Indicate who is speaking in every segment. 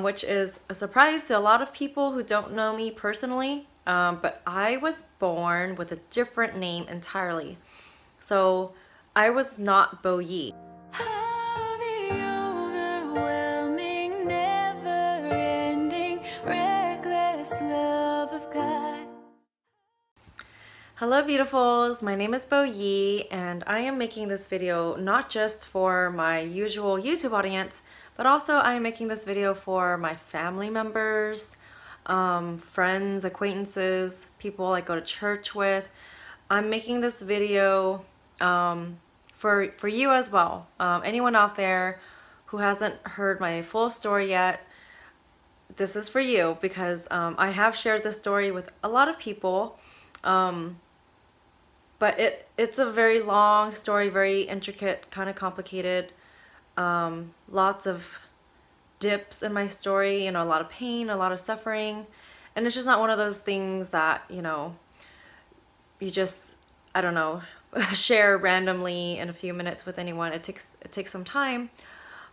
Speaker 1: which is a surprise to a lot of people who don't know me personally. But I was born with a different name entirely. So I was not Bo Yi. Hello beautifuls, my name is Bo Yi and I am making this video not just for my usual YouTube audience, but also I am making this video for my family members, friends, acquaintances, people I go to church with. I'm making this video for you as well. Anyone out there who hasn't heard my full story yet, this is for you because I have shared this story with a lot of people. But it's a very long story, very intricate, kind of complicated. Lots of dips in my story, you know, a lot of pain, a lot of suffering. And it's just not one of those things that, you know, you just, I don't know, share randomly in a few minutes with anyone. It takes some time.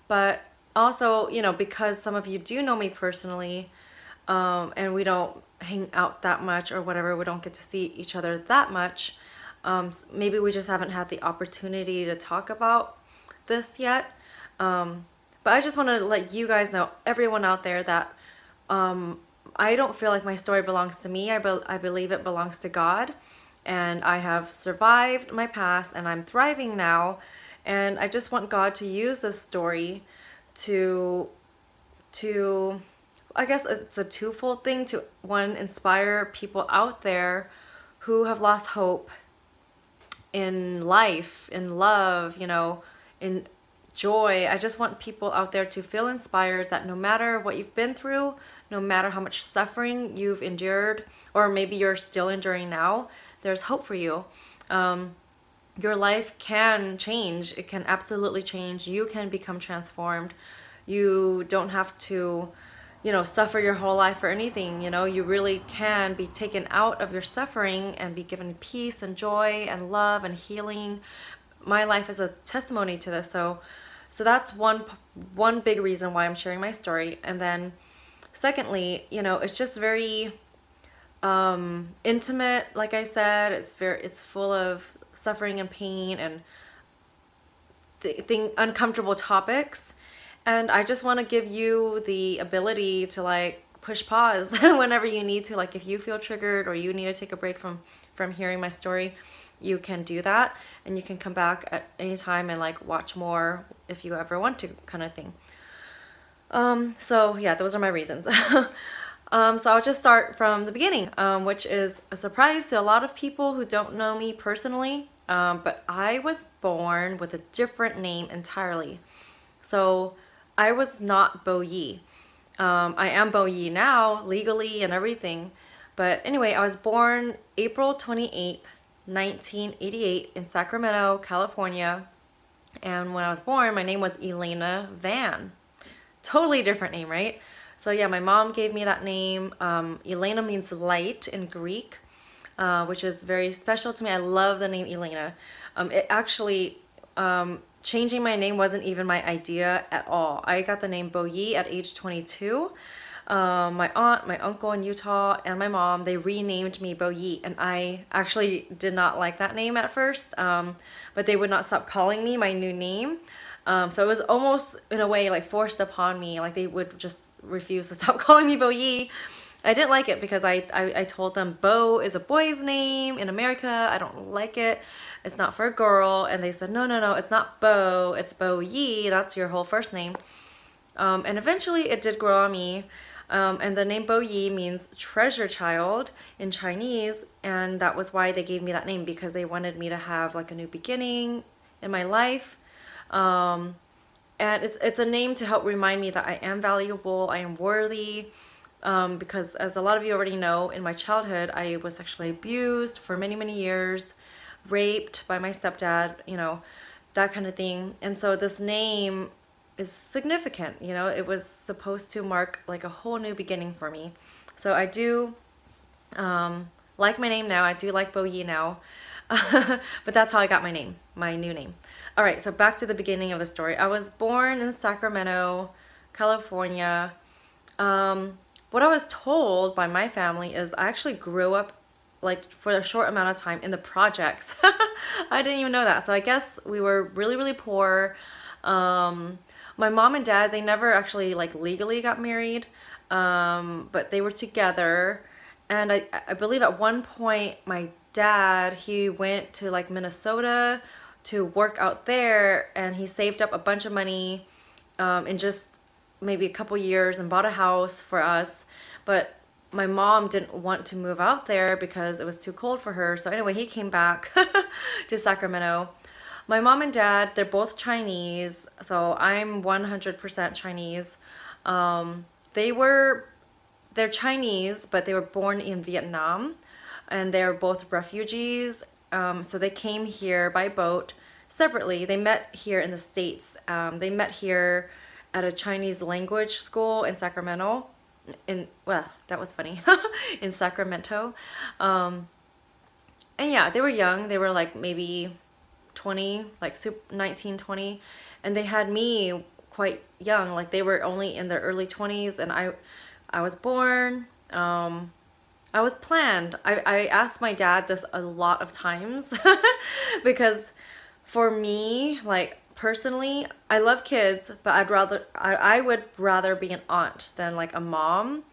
Speaker 1: But also, you know, because some of you do know me personally, and we don't hang out that much or whatever, we don't get to see each other that much. Maybe we just haven't had the opportunity to talk about this yet. But I just want to let you guys know, everyone out there, that I don't feel like my story belongs to me. I believe it belongs to God. And I have survived my past and I'm thriving now. And I just want God to use this story to I guess it's a twofold thing. To one, inspire people out there who have lost hope in life, in love, you know, in joy. I just want people out there to feel inspired that no matter what you've been through, no matter how much suffering you've endured, or maybe you're still enduring now, there's hope for you. Your life can change. It can absolutely change. You can become transformed. You don't have to, you know, suffer your whole life for anything. You know, you really can be taken out of your suffering and be given peace and joy and love and healing. My life is a testimony to this. So that's one big reason why I'm sharing my story. And then secondly, you know, it's just very intimate. Like I said, it's full of suffering and pain and uncomfortable topics. And I just want to give you the ability to like push pause whenever you need to. Like if you feel triggered or you need to take a break from hearing my story, you can do that. And you can come back at any time and like watch more if you ever want to, kind of thing. So yeah, those are my reasons. So I'll just start from the beginning, which is a surprise to a lot of people who don't know me personally. But I was born with a different name entirely. So I was not Bo Yi. I am Bo Yi now, legally and everything. But anyway, I was born April 28th, 1988 in Sacramento, California. And when I was born, my name was Elena Van. Totally different name, right? So yeah, my mom gave me that name. Elena means light in Greek, which is very special to me. I love the name Elena. It actually, changing my name wasn't even my idea at all. I got the name Bo Yi at age 22. My aunt, my uncle in Utah, and my mom, they renamed me Bo Yi, and I actually did not like that name at first, but they would not stop calling me my new name. So it was almost in a way like forced upon me, like they would just refuse to stop calling me Bo Yi. I didn't like it because I told them Bo is a boy's name in America. I don't like it. It's not for a girl. And they said, no, it's not Bo. It's Bo Yi. That's your whole first name. And eventually it did grow on me. And the name Bo Yi means treasure child in Chinese. And that was why they gave me that name, because they wanted me to have like a new beginning in my life. And it's a name to help remind me that I am valuable, I am worthy. Because as a lot of you already know, in my childhood, I was sexually abused for many, many years, raped by my stepdad, you know, that kind of thing. And so this name is significant, you know, it was supposed to mark like a whole new beginning for me. So I do like my name now. I do like Bo Yi now. But that's how I got my name, my new name. All right, so back to the beginning of the story. I was born in Sacramento, California. What I was told by my family is I actually grew up like for a short amount of time in the projects. I didn't even know that. So I guess we were really, really poor. My mom and dad, they never actually like legally got married, but they were together. And I believe at one point my dad, he went to like Minnesota to work out there, and he saved up a bunch of money in just maybe a couple years and bought a house for us. But my mom didn't want to move out there because it was too cold for her. So anyway, he came back to Sacramento. My mom and dad, they're both Chinese, so I'm 100% Chinese. They're Chinese, but they were born in Vietnam, and they're both refugees. So they came here by boat separately. They met here in the States. They met here at a Chinese language school in Sacramento. Well, that was funny. In Sacramento. And yeah, they were young. They were like maybe 20, like 19, 20. And they had me quite young. Like they were only in their early 20s, and I was born. I was planned. I asked my dad this a lot of times because for me, like personally, I love kids, but I would rather be an aunt than like a mom.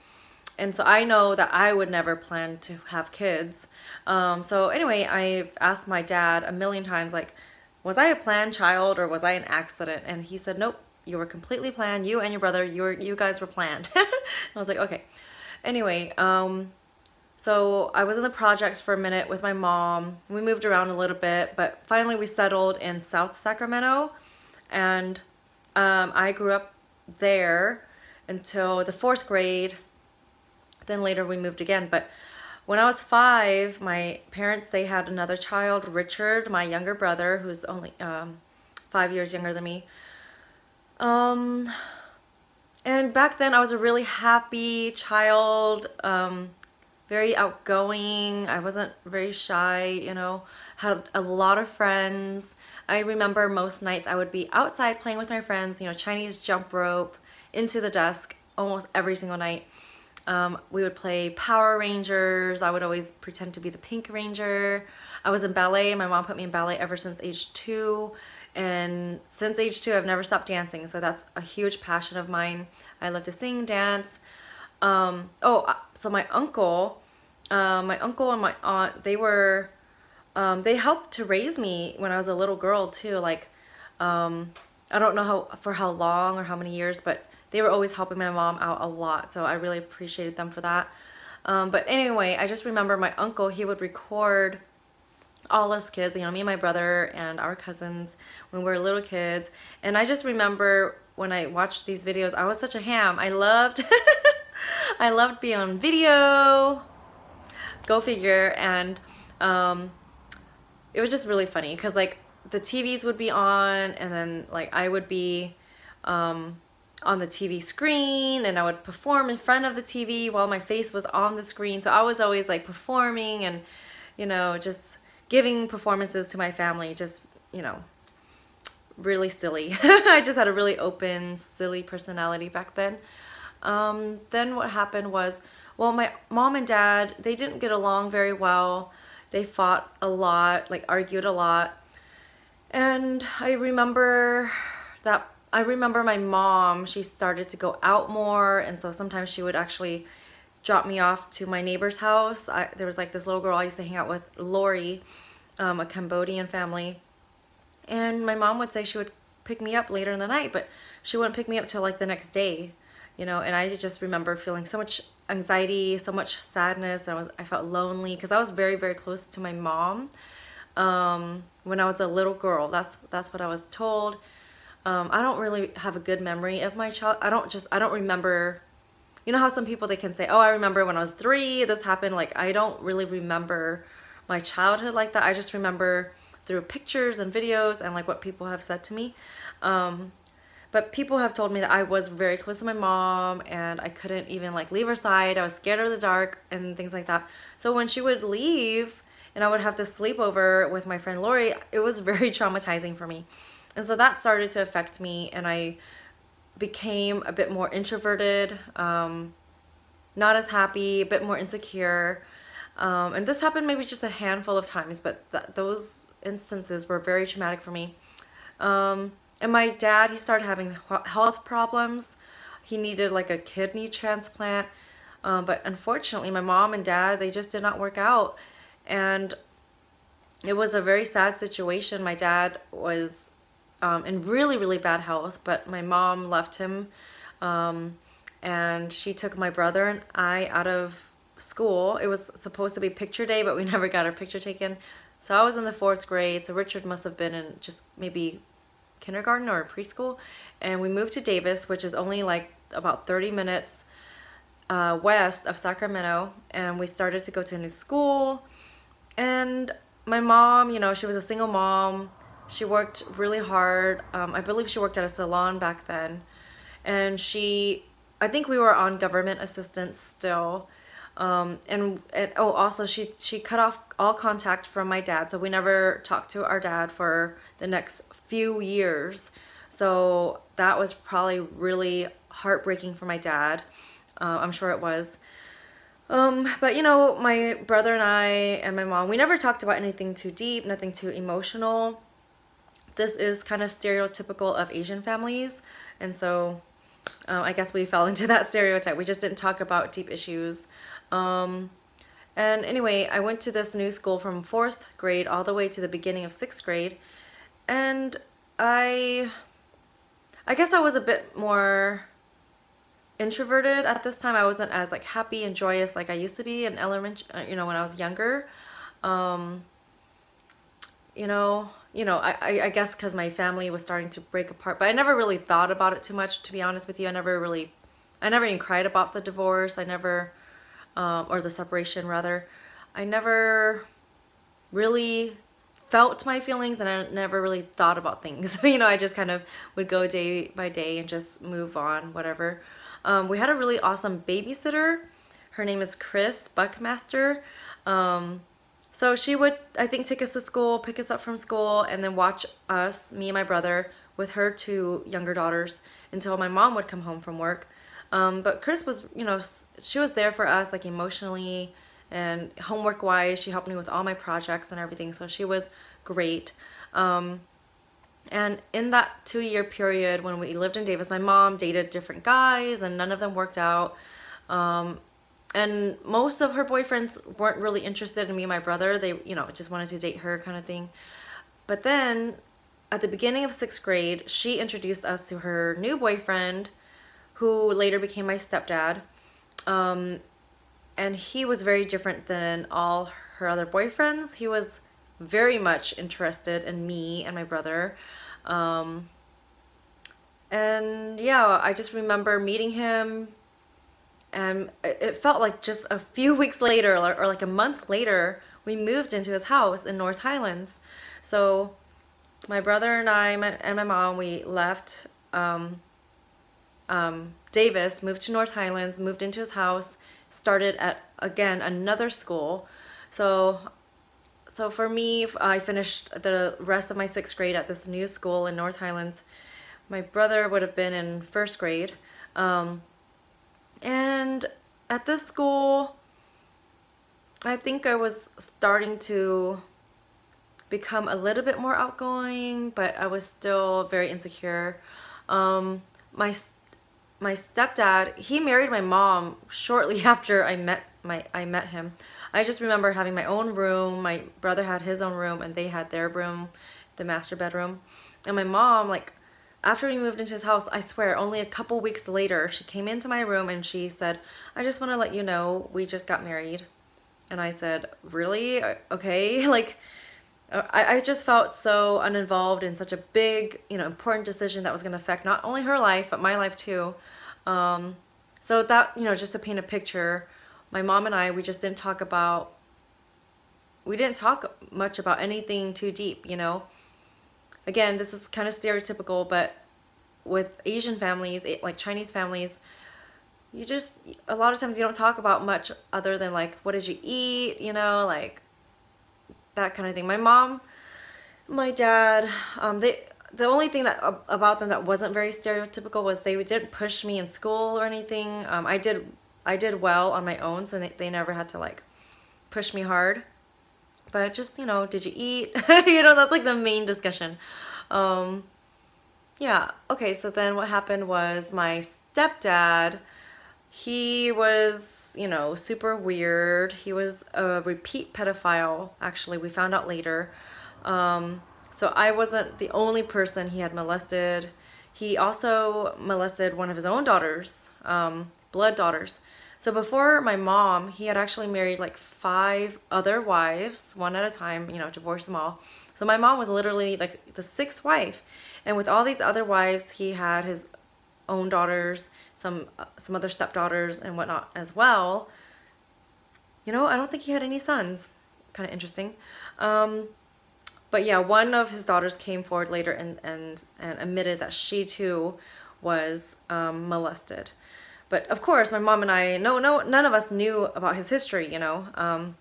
Speaker 1: And so I know that I would never plan to have kids. So anyway, I've asked my dad a million times, like, was I a planned child or was I an accident? And he said, nope, you were completely planned. You and your brother, you guys were planned. I was like, okay. Anyway, so I was in the projects for a minute with my mom. We moved around a little bit, but finally we settled in South Sacramento. And I grew up there until the 4th grade. Then later we moved again. But when I was 5, my parents, they had another child, Richard, my younger brother, who's only 5 years younger than me. And back then I was a really happy child, very outgoing. I wasn't very shy, you know, had a lot of friends. I remember most nights I would be outside playing with my friends, you know, Chinese jump rope, into the dusk, almost every single night. We would play Power Rangers. I would always pretend to be the Pink Ranger. I was in ballet. My mom put me in ballet ever since age 2. And since age 2, I've never stopped dancing. So that's a huge passion of mine. I love to sing, dance. So my uncle and my aunt, they helped to raise me when I was a little girl too. Like, I don't know for how long or how many years, but they were always helping my mom out a lot. So I really appreciated them for that. But anyway, I just remember my uncle, he would record all us kids, you know, me and my brother and our cousins when we were little kids. And I just remember when I watched these videos, I was such a ham. I loved, I loved being on video, go figure. And it was just really funny because like the TVs would be on, and then like I would be on the TV screen, and I would perform in front of the TV while my face was on the screen. So I was always like performing and, you know, just giving performances to my family, just, you know, really silly. I just had a really open, silly personality back then. Then what happened was, well, my mom and dad, they didn't get along very well. They fought a lot, like argued a lot. And I remember my mom, she started to go out more, and so sometimes she would actually drop me off to my neighbor's house. There was like this little girl I used to hang out with, Lori, a Cambodian family. And my mom would say she would pick me up later in the night, but she wouldn't pick me up till like the next day, you know. And I just remember feeling so much anxiety, so much sadness. I felt lonely because I was very, very close to my mom when I was a little girl. That's what I was told. I don't really have a good memory of my child. I don't remember, you know how some people, they can say, oh, I remember when I was 3, this happened. Like, I don't really remember my childhood like that. I just remember through pictures and videos and like what people have said to me. But people have told me that I was very close to my mom and I couldn't even like leave her side. I was scared of the dark and things like that. So when she would leave and I would have this sleepover with my friend Lori, it was very traumatizing for me. And so that started to affect me, and I became a bit more introverted, not as happy, a bit more insecure. And this happened maybe just a handful of times, but those instances were very traumatic for me. And my dad, he started having health problems. He needed like a kidney transplant. But unfortunately, my mom and dad, they just did not work out. And it was a very sad situation. My dad was in really, really bad health, but my mom left him. And she took my brother and I out of school. It was supposed to be picture day, but we never got our picture taken. So I was in the 4th grade, so Richard must have been in just maybe kindergarten or preschool. And we moved to Davis, which is only like about 30 minutes west of Sacramento. And we started to go to a new school. And my mom, you know, she was a single mom. She worked really hard. I believe she worked at a salon back then. And I think we were on government assistance still. And oh, also she cut off all contact from my dad, so we never talked to our dad for the next few years. So that was probably really heartbreaking for my dad. I'm sure it was. But you know, my brother and I and my mom, we never talked about anything too deep, nothing too emotional. This is kind of stereotypical of Asian families, and so I guess we fell into that stereotype. We just didn't talk about deep issues. And anyway, I went to this new school from 4th grade all the way to the beginning of 6th grade. And I guess I was a bit more introverted at this time. I wasn't as like happy and joyous like I used to be in elementary, you know, when I was younger. I guess because my family was starting to break apart, but I never really thought about it too much, to be honest with you. I never even cried about the divorce. Or the separation rather. I never really felt my feelings, and I never really thought about things. You know, I just kind of would go day by day and just move on, whatever. We had a really awesome babysitter. Her name is Chris Buckmaster. So she would, I think, take us to school, pick us up from school, and then watch us, me and my brother, with her 2 younger daughters until my mom would come home from work. But Chris was, you know, she was there for us, like emotionally and homework wise. She helped me with all my projects and everything, so she was great. And in that 2-year period when we lived in Davis, my mom dated different guys and none of them worked out. And most of her boyfriends weren't really interested in me and my brother. They, you know, just wanted to date her kind of thing. But then at the beginning of 6th grade, she introduced us to her new boyfriend, who later became my stepdad. And he was very different than all her other boyfriends. He was very much interested in me and my brother. And yeah, I just remember meeting him, and it felt like just a few weeks later or like a month later, we moved into his house in North Highlands. So my brother and I and my mom, we left Davis, moved to North Highlands, moved into his house, started at, again, another school. So for me, I finished the rest of my 6th grade at this new school in North Highlands. My brother would have been in 1st grade. And at this school, I think I was starting to become a little bit more outgoing, but I was still very insecure. My stepdad, he married my mom shortly after I met him. I just remember having my own room. My brother had his own room, and they had their room, the master bedroom. And my mom, like, after we moved into his house, I swear, only a couple weeks later, she came into my room and she said, "I just want to let you know we just got married." And I said, "Really? Okay." Like, I just felt so uninvolved in such a big, you know, important decision that was going to affect not only her life, but my life too. So that, you know, just to paint a picture, my mom and I, we just didn't talk much about anything too deep, you know. Again, this is kind of stereotypical, but with Asian families, like Chinese families, you just, a lot of times you don't talk about much other than like, what did you eat, you know, like that kind of thing. My mom, my dad, the only thing that about them that wasn't very stereotypical was they didn't push me in school or anything. I did well on my own, so they never had to like push me hard. But just, you know, did you eat? You know, that's like the main discussion. Yeah, okay, so then what happened was my stepdad, he was, you know, super weird. He was a repeat pedophile, actually. We found out later. So I wasn't the only person he had molested. He also molested one of his own daughters, blood daughters. So before my mom, he had actually married like 5 other wives, one at a time, you know, divorced them all. So my mom was literally like the 6th wife. And with all these other wives, he had his own daughters, some other stepdaughters and whatnot as well. You know, I don't think he had any sons. Kind of interesting. But yeah, one of his daughters came forward later and admitted that she too was molested. But of course, my mom and I, none of us knew about his history, you know.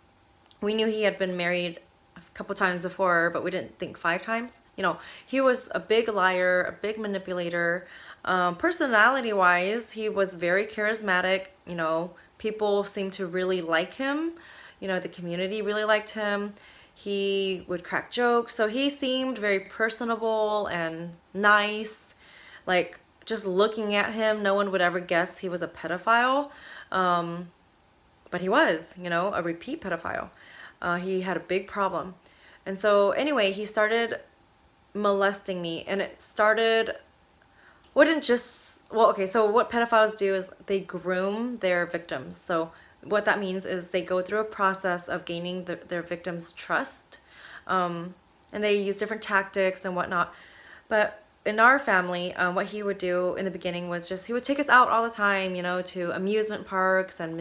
Speaker 1: We knew he had been married a couple times before, but we didn't think 5 times. You know, he was a big liar, a big manipulator. Personality-wise, he was very charismatic. You know, people seemed to really like him. You know, the community really liked him. He would crack jokes. So he seemed very personable and nice. Like, just looking at him, no one would ever guess he was a pedophile. But he was, you know, a repeat pedophile. He had a big problem. And so anyway, he started molesting me, and it started, wouldn't just, well, okay, so what pedophiles do is they groom their victims. So what that means is they go through a process of gaining their victims' trust, and they use different tactics and whatnot. But in our family, what he would do in the beginning was just, he would take us out all the time, you know, to amusement parks and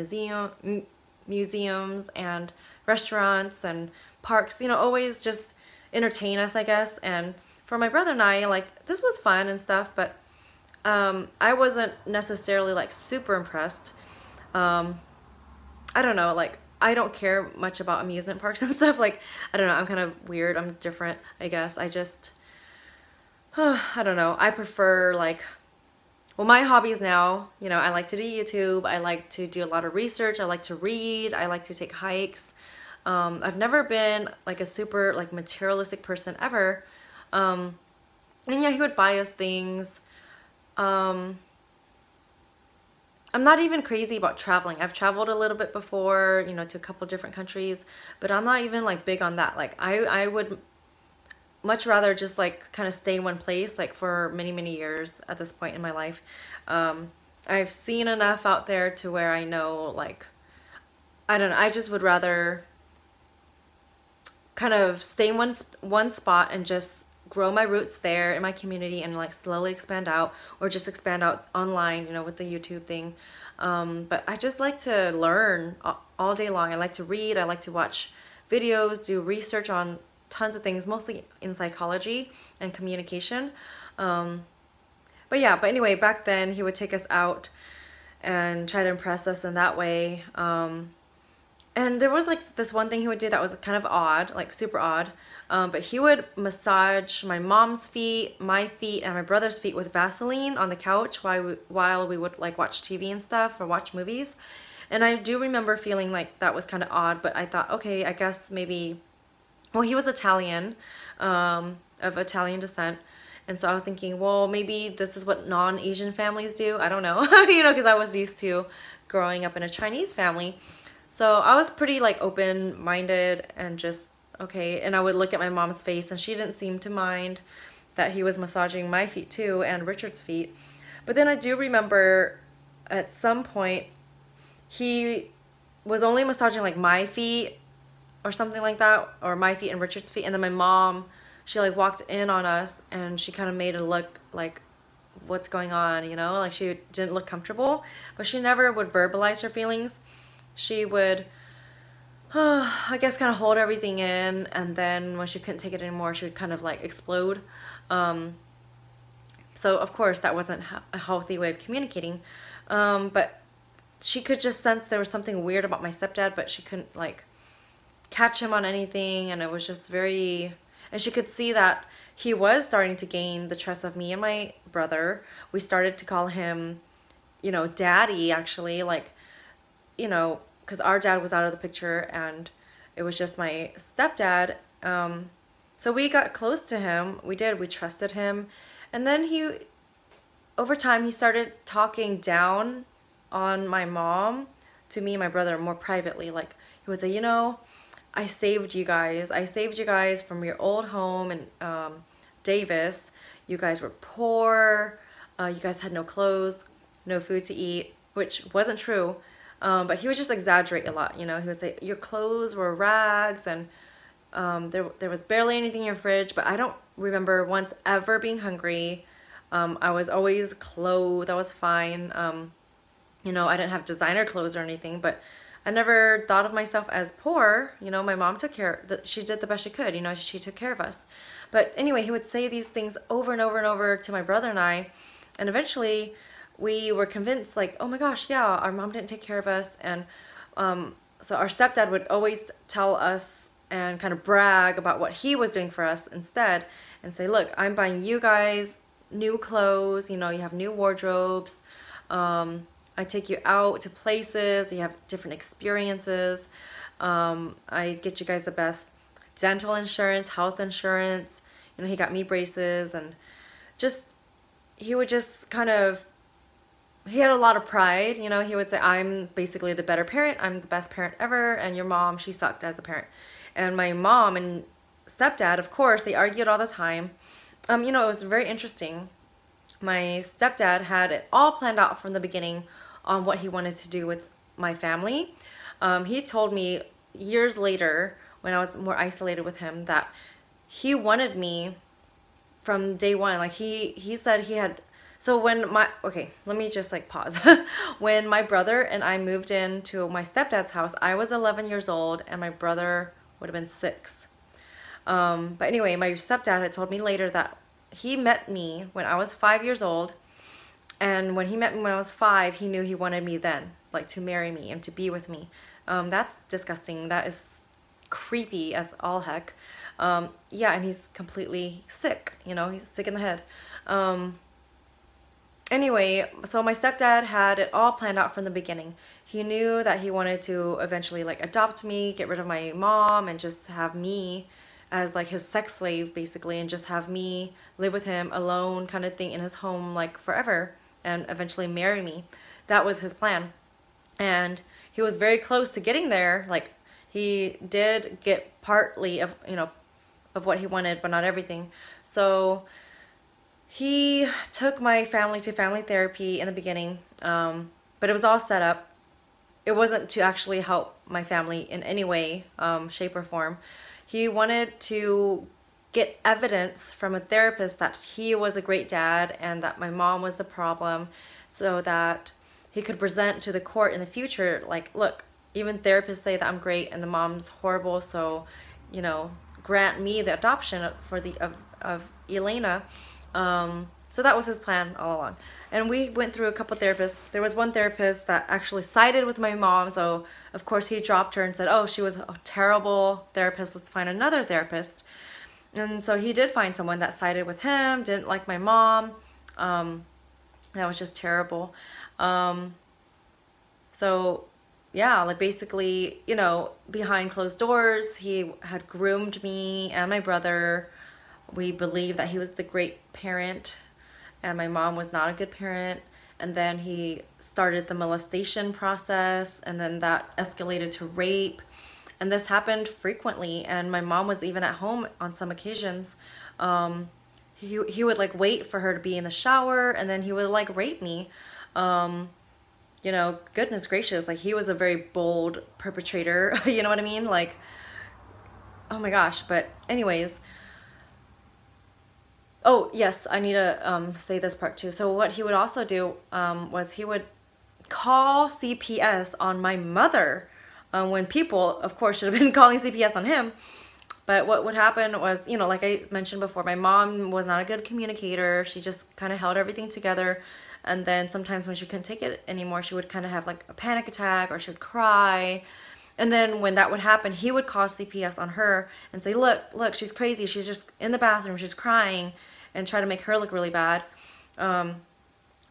Speaker 1: museums and restaurants and parks, you know, always just entertain us, I guess. And for my brother and I, like, this was fun and stuff, but I wasn't necessarily like super impressed. I don't know, like, I don't care much about amusement parks and stuff. Like, I don't know, I'm kind of weird, I'm different, I guess. I just, I don't know, I prefer, like, well, my hobbies now, you know, I like to do YouTube, I like to do a lot of research, I like to read, I like to take hikes. I've never been like a super like materialistic person ever. And yeah, he would buy us things. I'm not even crazy about traveling. I've traveled a little bit before, you know, to a couple different countries, but I'm not even like big on that. Like I would much rather just like kind of stay in one place like for many, many years at this point in my life. I've seen enough out there to where I know, like, I don't know, I just would rather kind of stay in one spot and just grow my roots there in my community and like slowly expand out, or just expand out online, you know, with the YouTube thing. But I just like to learn all day long. I like to read, I like to watch videos, do research on tons of things, mostly in psychology and communication. But yeah, but anyway, back then he would take us out and try to impress us in that way. And there was like this one thing he would do that was kind of odd, like super odd. But he would massage my mom's feet, my feet, and my brother's feet with Vaseline on the couch while we would like watch TV and stuff or watch movies. And I do remember feeling like that was kind of odd, but I thought, okay, I guess maybe, well, he was Italian, of Italian descent. And so I was thinking, well, maybe this is what non-Asian families do. I don't know, you know, because I was used to growing up in a Chinese family. So I was pretty like open-minded and just, okay. And I would look at my mom's face and she didn't seem to mind that he was massaging my feet too and Richard's feet. But then I do remember at some point he was only massaging like my feet or something like that, or my feet and Richard's feet. And then my mom, she like walked in on us and she kind of made it look like, what's going on, you know, like she didn't look comfortable, but she never would verbalize her feelings. She would, I guess, kind of hold everything in, and then when she couldn't take it anymore, she would kind of like explode. So of course that wasn't a healthy way of communicating, but she could just sense there was something weird about my stepdad, but she couldn't like catch him on anything, and it was just very, And she could see that he was starting to gain the trust of me and my brother. We started to call him, you know, daddy, actually, like, you know, because our dad was out of the picture and it was just my stepdad. So we got close to him. We did. We trusted him. And then over time, he started talking down on my mom to me and my brother more privately. Like, he would say, you know, I saved you guys. I saved you guys from your old home in Davis. You guys were poor. You guys had no clothes, no food to eat, which wasn't true. But he would just exaggerate a lot. You know, he would say, your clothes were rags and there was barely anything in your fridge. But I don't remember once ever being hungry. I was always clothed. I was fine. You know, I didn't have designer clothes or anything, but I never thought of myself as poor. You know, my mom took care, she did the best she could, you know, she took care of us. But anyway, he would say these things over and over and over to my brother and I, and eventually we were convinced, like, oh my gosh, yeah, our mom didn't take care of us. And so our stepdad would always tell us and kind of brag about what he was doing for us instead, and say, look, I'm buying you guys new clothes, you know, you have new wardrobes, I take you out to places, you have different experiences, I get you guys the best dental insurance, health insurance, you know, he got me braces, and just, he would just kind of, he had a lot of pride, you know, he would say, I'm basically the better parent, I'm the best parent ever, and your mom, she sucked as a parent. And my mom and stepdad, of course, they argued all the time. You know, it was very interesting. My stepdad had it all planned out from the beginning on what he wanted to do with my family. He told me years later, when I was more isolated with him, that he wanted me from day one. Like, he said he had, so when okay, let me just like pause. When my brother and I moved into my stepdad's house, I was 11 years old and my brother would have been 6. But anyway, my stepdad had told me later that he met me when I was 5 years old, and when he met me when I was 5, he knew he wanted me then, like, to marry me and to be with me. That's disgusting. That is creepy as all heck. Yeah, and he's completely sick, you know, he's sick in the head. Anyway, so my stepdad had it all planned out from the beginning. He knew that he wanted to eventually, like, adopt me, get rid of my mom, and just have me as like his sex slave basically, and just have me live with him alone kind of thing in his home like forever, and eventually marry me. That was his plan. And he was very close to getting there. Like, he did get partly of, you know, of what he wanted, but not everything. So he took my family to family therapy in the beginning, but it was all set up. It wasn't to actually help my family in any way, shape or form. He wanted to get evidence from a therapist that he was a great dad and that my mom was the problem, so that he could present to the court in the future, like, look, even therapists say that I'm great and the mom's horrible, so, you know, grant me the adoption for of Elena. So that was his plan all along. And we went through a couple therapists. There was one therapist that actually sided with my mom, so of course he dropped her and said, oh, she was a terrible therapist, let's find another therapist. And so he did find someone that sided with him, didn't like my mom. That was just terrible. So yeah, like, basically, you know, behind closed doors, he had groomed me and my brother. We believed that he was the great parent and my mom was not a good parent. And then he started the molestation process, and then that escalated to rape. And this happened frequently, and my mom was even at home on some occasions. He would like wait for her to be in the shower, and then he would like rape me. You know, goodness gracious, like, he was a very bold perpetrator. You know what I mean? Like, oh my gosh. But anyways, oh yes, I need to say this part too. So what he would also do was he would call CPS on my mother, when people, of course, should have been calling CPS on him. But what would happen was, you know, like I mentioned before, my mom was not a good communicator. She just kind of held everything together. And then sometimes when she couldn't take it anymore, she would kind of have like a panic attack, or she would cry. And then when that would happen, he would call CPS on her and say, look, she's crazy. She's just in the bathroom. She's crying, and try to make her look really bad.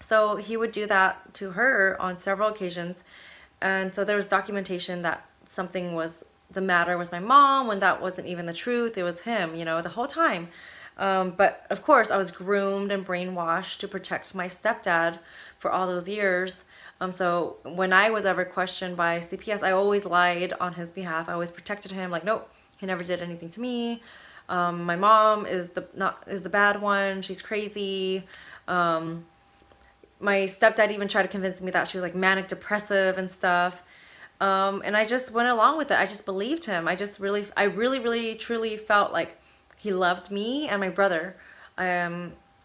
Speaker 1: So he would do that to her on several occasions. And so there was documentation that something was the matter with my mom when that wasn't even the truth. It was him, you know, the whole time. But of course I was groomed and brainwashed to protect my stepdad for all those years. So when I was ever questioned by CPS, I always lied on his behalf. I always protected him, like, nope, he never did anything to me. My mom is the bad one. She's crazy. My stepdad even tried to convince me that she was like manic depressive and stuff. And I just went along with it. I just believed him. I really truly felt like he loved me and my brother.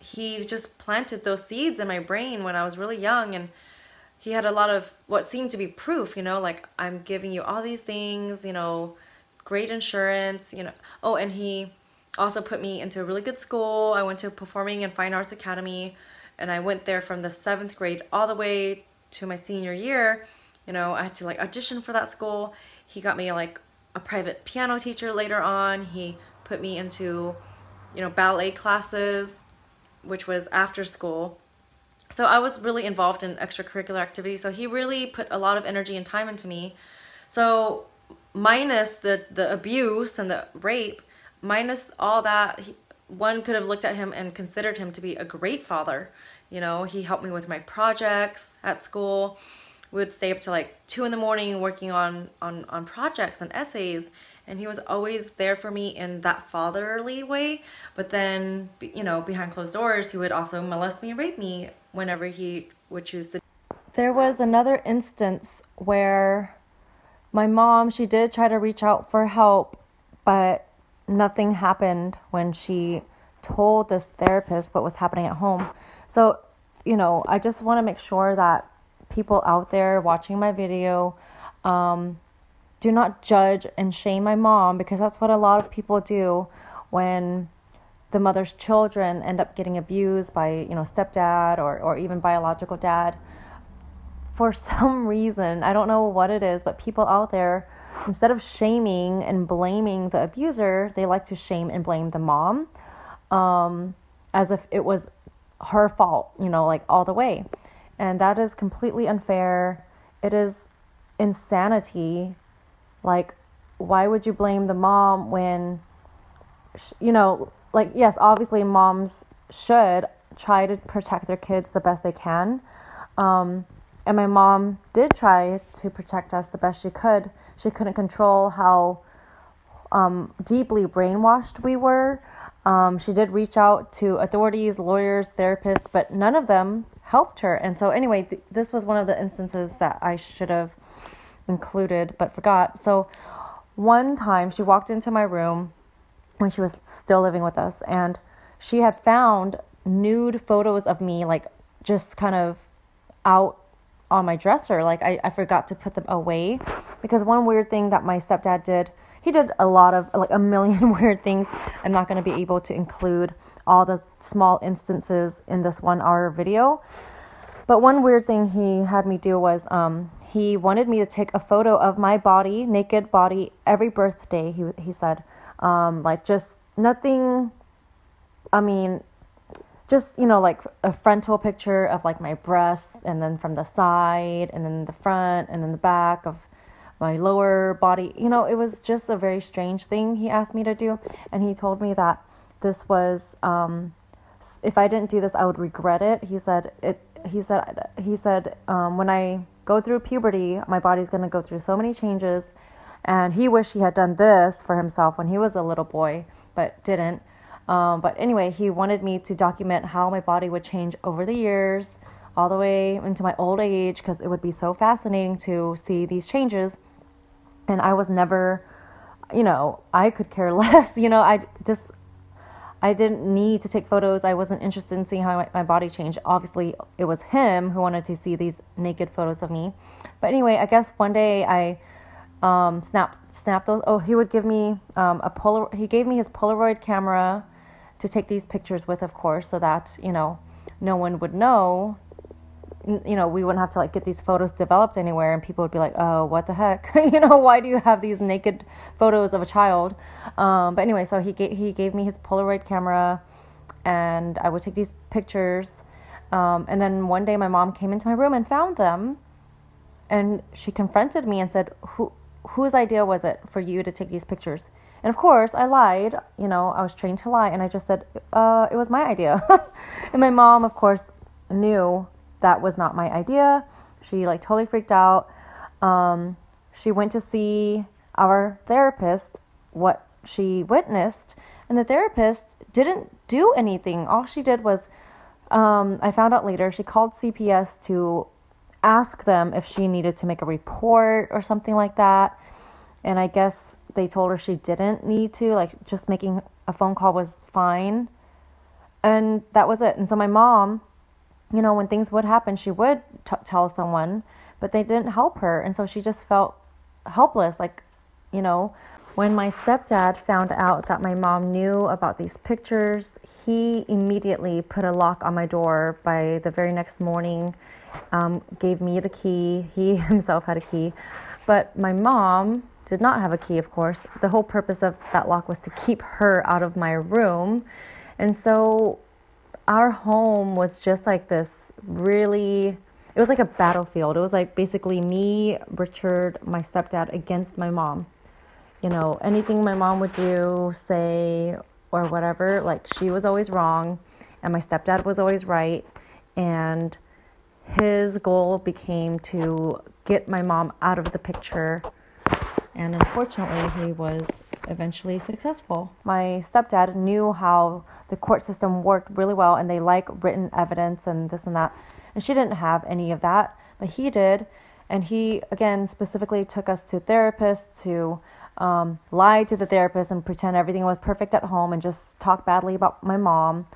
Speaker 1: He just planted those seeds in my brain when I was really young, and he had a lot of what seemed to be proof, you know, like, I'm giving you all these things, you know, great insurance, you know. Oh, and he also put me into a really good school. I went to Performing and Fine Arts Academy, and I went there from the 7th grade all the way to my senior year. You know, I had to like audition for that school. He got me like a private piano teacher later on. He put me into, you know, ballet classes, which was after school. So I was really involved in extracurricular activities. So he really put a lot of energy and time into me. So minus the abuse and the rape, minus all that, one could have looked at him and considered him to be a great father. You know, he helped me with my projects at school. We would stay up to like 2 in the morning working on projects and essays, and he was always there for me in that fatherly way. But then, you know, behind closed doors, he would also molest me and rape me whenever he would choose to. There was another instance where my mom, she did try to reach out for help, but nothing happened when she told this therapist what was happening at home. So, you know, I just want to make sure that people out there watching my video, do not judge and shame my mom, because that's what a lot of people do when the mother's children end up getting abused by, you know, stepdad or even biological dad. For some reason, I don't know what it is, but people out there, instead of shaming and blaming the abuser, they like to shame and blame the mom, as if it was her fault, you know, like all the way. And that is completely unfair. It is insanity. Like, why would you blame the mom when, you know, like, yes, obviously moms should try to protect their kids the best they can. And my mom did try to protect us the best she could. She couldn't control how deeply brainwashed we were. She did reach out to authorities, lawyers, therapists, but none of them helped her. And so anyway, this was one of the instances that I should have included but forgot. So one time she walked into my room when she was still living with us, and she had found nude photos of me, like, just kind of out on my dresser. Like, I forgot to put them away, because one weird thing that my stepdad did, he did a lot of, like, a million weird things. I'm not going to be able to include all the small instances in this 1-hour video. But one weird thing he had me do was he wanted me to take a photo of my body, naked body, every birthday, he said. Like, just nothing, I mean, just, you know, like a frontal picture of like my breasts, and then from the side, and then the front, and then the back of my lower body. You know, it was just a very strange thing he asked me to do. And he told me that this was, if I didn't do this, I would regret it. He said, when I go through puberty, my body's going to go through so many changes. And he wished he had done this for himself when he was a little boy, but didn't. But anyway, he wanted me to document how my body would change over the years, all the way into my old age, because it would be so fascinating to see these changes. And I was never, you know, I could care less. You know, I didn't need to take photos. I wasn't interested in seeing how my body changed. Obviously, it was him who wanted to see these naked photos of me. But anyway, I guess one day I snapped those. Oh, he would give me he gave me his Polaroid camera to take these pictures with, of course, so that, you know, no one would know you know, we wouldn't have to like get these photos developed anywhere, and people would be like, oh, what the heck? You know, why do you have these naked photos of a child? But anyway, so he gave me his Polaroid camera, and I would take these pictures. And then one day my mom came into my room and found them, and she confronted me and said, whose idea was it for you to take these pictures? And of course I lied, you know, I was trained to lie, and I just said, it was my idea. And my mom, of course, knew that was not my idea. She like totally freaked out. She went to see our therapist, what she witnessed, and the therapist didn't do anything. All she did was, I found out later, she called CPS to ask them if she needed to make a report or something like that. And I guess they told her she didn't need to, like just making a phone call was fine. And that was it. And so my mom, you know, when things would happen, she would tell someone, but they didn't help her. And so she just felt helpless. Like, you know, when my stepdad found out that my mom knew about these pictures, he immediately put a lock on my door by the very next morning, gave me the key. He himself had a key, but my mom did not have a key, of course. The whole purpose of that lock was to keep her out of my room. And so our home was just like this really, it was like a battlefield. It was like basically me, Richard, my stepdad against my mom. You know, anything my mom would do, say, or whatever, like she was always wrong and my stepdad was always right. And his goal became to get my mom out of the picture. And unfortunately, he was eventually successful. My stepdad knew how the court system worked really well, and they like written evidence and this and that. And she didn't have any of that, but he did. And he, again, specifically took us to therapists to lie to the therapist and pretend everything was perfect at home and just talk badly about my mom.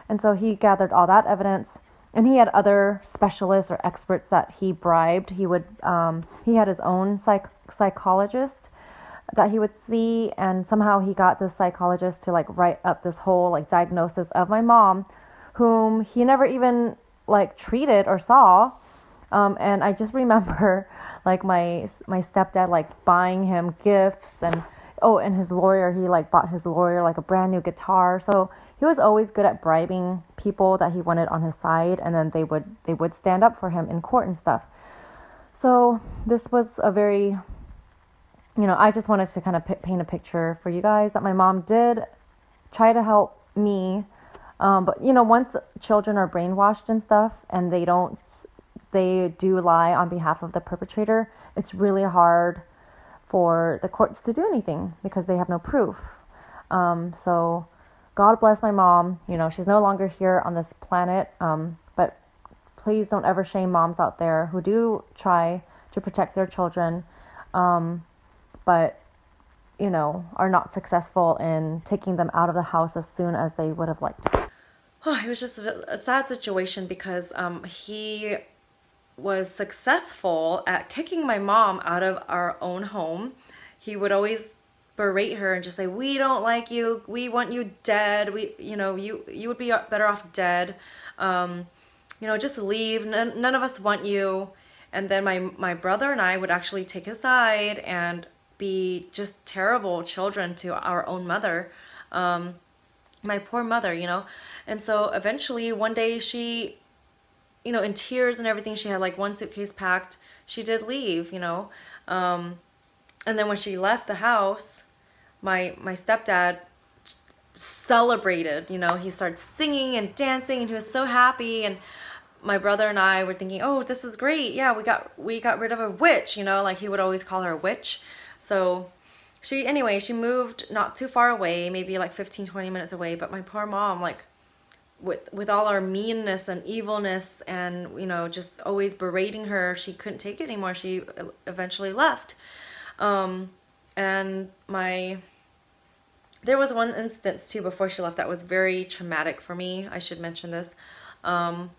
Speaker 1: And so he gathered all that evidence. And he had other specialists or experts that he bribed. He had his own psychologist that he would see, and somehow he got this psychologist to like write up this whole like diagnosis of my mom, whom he never even like treated or saw. And I just remember like my stepdad like buying him gifts, and and his lawyer, he like bought his lawyer like a brand new guitar. So he was always good at bribing people that he wanted on his side, and then they would stand up for him in court and stuff. So this was a very, you know, I just wanted to kind of paint a picture for you guys that my mom did try to help me. But you know, once children are brainwashed and stuff, and they do lie on behalf of the perpetrator, it's really hard for the courts to do anything because they have no proof. So God bless my mom. You know, she's no longer here on this planet. But please don't ever shame moms out there who do try to protect their children, but, you know, are not successful in taking them out of the house as soon as they would have liked. Oh, it was just a sad situation because he was successful at kicking my mom out of our own home. He would always berate her and just say, we don't like you, we want you dead, you would be better off dead, you know, just leave, none of us want you. And then my brother and I would actually take his side and be just terrible children to our own mother, my poor mother, you know. And so eventually one day she, you know, in tears and everything, she had like one suitcase packed, she did leave, you know. And then when she left the house, my stepdad celebrated, you know, he started singing and dancing and he was so happy. And my brother and I were thinking, oh, this is great. Yeah, we got rid of a witch, you know, like he would always call her a witch. So she moved not too far away, maybe like 15-20 minutes away. But my poor mom, like with all our meanness and evilness and, you know, just always berating her, she couldn't take it anymore. She eventually left. And there was one instance too before she left that was very traumatic for me. I should mention this. My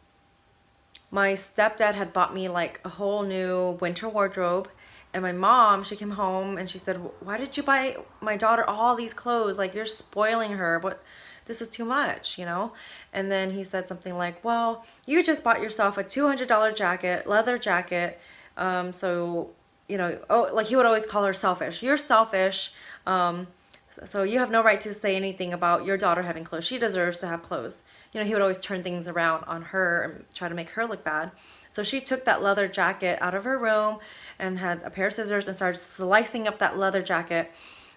Speaker 1: stepdad had bought me like a whole new winter wardrobe, and my mom, she came home and she said, why did you buy my daughter all these clothes? Like, you're spoiling her. What? this is too much, you know? And then he said something like, well, you just bought yourself a $200 jacket, leather jacket. So, you know, oh, like he would always call her selfish. You're selfish. So you have no right to say anything about your daughter having clothes. She deserves to have clothes. You know, he would always turn things around on her and try to make her look bad. So she took that leather jacket out of her room and had a pair of scissors and started slicing up that leather jacket.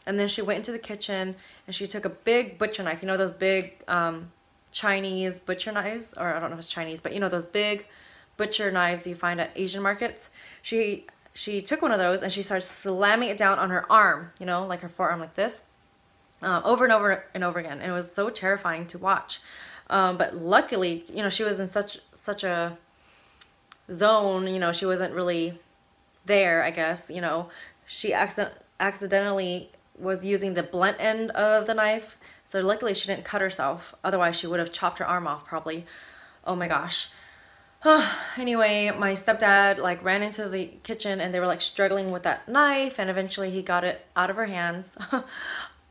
Speaker 1: And then she went into the kitchen and she took a big butcher knife. You know those big Chinese butcher knives? Or I don't know if it's Chinese, but you know those big butcher knives you find at Asian markets? She took one of those and she started slamming it down on her arm, you know, like her forearm like this, over and over and over again. And it was so terrifying to watch. But luckily, you know, she was in such a zone, you know, she wasn't really there, I guess, you know. She accidentally was using the blunt end of the knife, so luckily she didn't cut herself. Otherwise she would have chopped her arm off probably. Oh my gosh. Anyway, my stepdad like ran into the kitchen and they were like struggling with that knife, and eventually he got it out of her hands.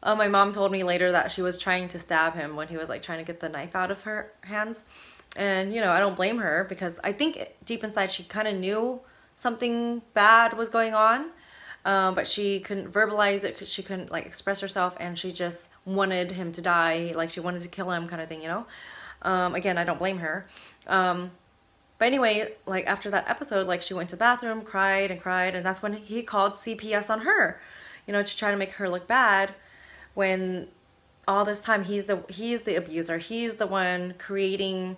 Speaker 1: My mom told me later that she was trying to stab him when he was like trying to get the knife out of her hands. And, you know, I don't blame her, because I think deep inside she kind of knew something bad was going on, but she couldn't verbalize it because she couldn't like express herself, and she just wanted him to die, like she wanted to kill him kind of thing, you know. Again, I don't blame her. But anyway, like after that episode, like she went to the bathroom, cried and cried, and that's when he called CPS on her, you know, to try to make her look bad, when all this time he's the abuser. He's the one creating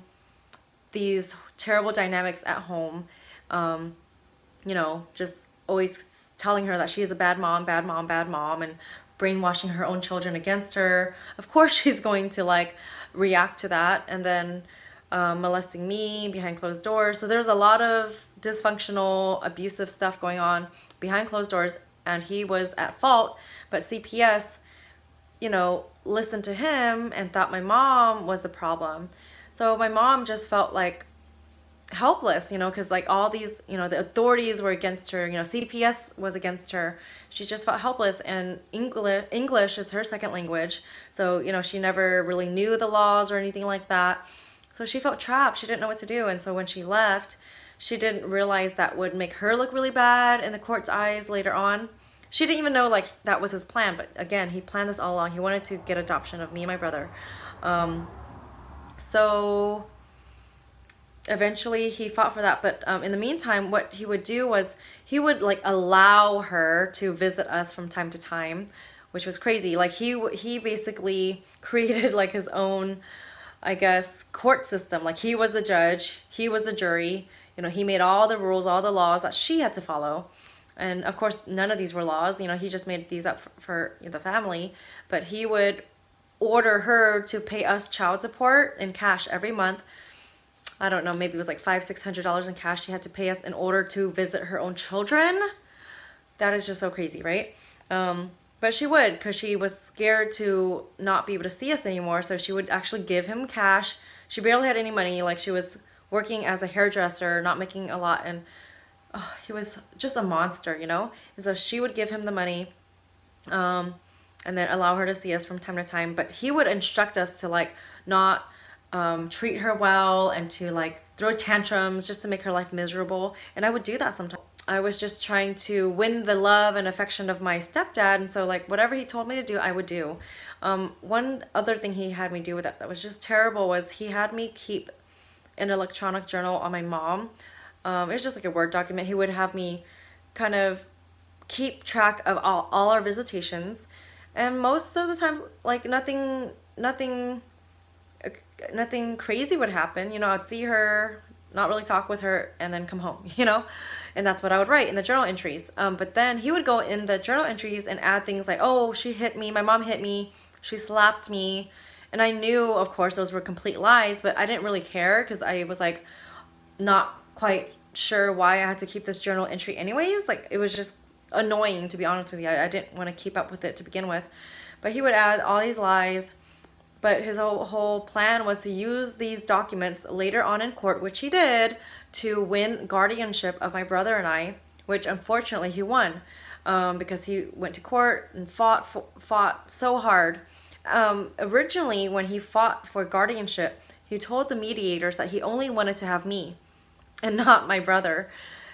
Speaker 1: these terrible dynamics at home, you know, just always telling her that she is a bad mom, and brainwashing her own children against her. Of course she's going to like react to that, and then molesting me behind closed doors. So there's a lot of dysfunctional, abusive stuff going on behind closed doors, and he was at fault, but CPS, you know, listened to him and thought my mom was the problem. So my mom just felt like helpless, you know, because like all these, you know, the authorities were against her, you know, CPS was against her. She just felt helpless, and English is her second language. So, you know, she never really knew the laws or anything like that. So she felt trapped. She didn't know what to do. And so when she left, she didn't realize that would make her look really bad in the court's eyes later on. She didn't even know like that was his plan. But again, he planned this all along. He wanted to get adoption of me and my brother. So eventually he fought for that, but in the meantime, what he would do was he would like allow her to visit us from time to time, which was crazy. Like he basically created like his own, I guess, court system. Like he was the judge, he was the jury, you know, he made all the rules, all the laws that she had to follow. And of course none of these were laws, you know, he just made these up for the family. But he would order her to pay us child support in cash every month. I don't know, maybe it was like $500–600 in cash she had to pay us in order to visit her own children. That is just so crazy, right? But she would, because she was scared to not be able to see us anymore. So she would actually give him cash. She barely had any money. Like she was working as a hairdresser, not making a lot, and he was just a monster, you know. And so she would give him the money, and then allow her to see us from time to time. But he would instruct us to like not treat her well, and to like throw tantrums just to make her life miserable. And I would do that sometimes. I was just trying to win the love and affection of my stepdad, and so like whatever he told me to do, I would do. One other thing he had me do with that was just terrible was he had me keep an electronic journal on my mom. It was just like a Word document. He would have me kind of keep track of all our visitations, and most of the times like nothing crazy would happen. You know, I'd see her, not really talk with her, and then come home, you know. And that's what I would write in the journal entries. But then he would go in the journal entries and add things like, oh, she hit me, my mom hit me, she slapped me. And I knew, of course, those were complete lies, but I didn't really care because I was like not quite sure why I had to keep this journal entry anyways. Like it was just annoying, to be honest with you. I didn't want to keep up with it to begin with. But he would add all these lies. But his whole plan was to use these documents later on in court, which he did, to win guardianship of my brother and I, which unfortunately he won, because he went to court and fought so hard. Originally, when he fought for guardianship, he told the mediators that he only wanted to have me and not my brother.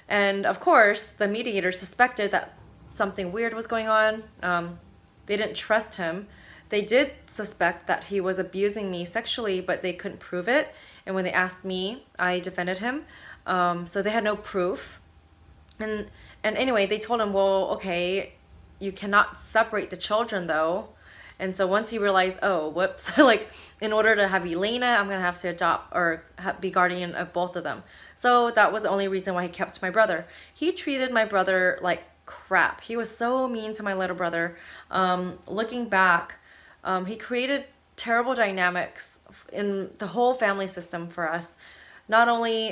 Speaker 1: And of course, the mediators suspected that something weird was going on. They didn't trust him. They did suspect that he was abusing me sexually, but they couldn't prove it. And when they asked me, I defended him. So they had no proof. And anyway, they told him, well, okay, you cannot separate the children though. And so once he realized, oh, whoops, like in order to have Elena, I'm going to have to adopt or be guardian of both of them. So that was the only reason why he kept my brother. He treated my brother like crap. He was so mean to my little brother. Looking back, he created terrible dynamics in the whole family system for us. Not only,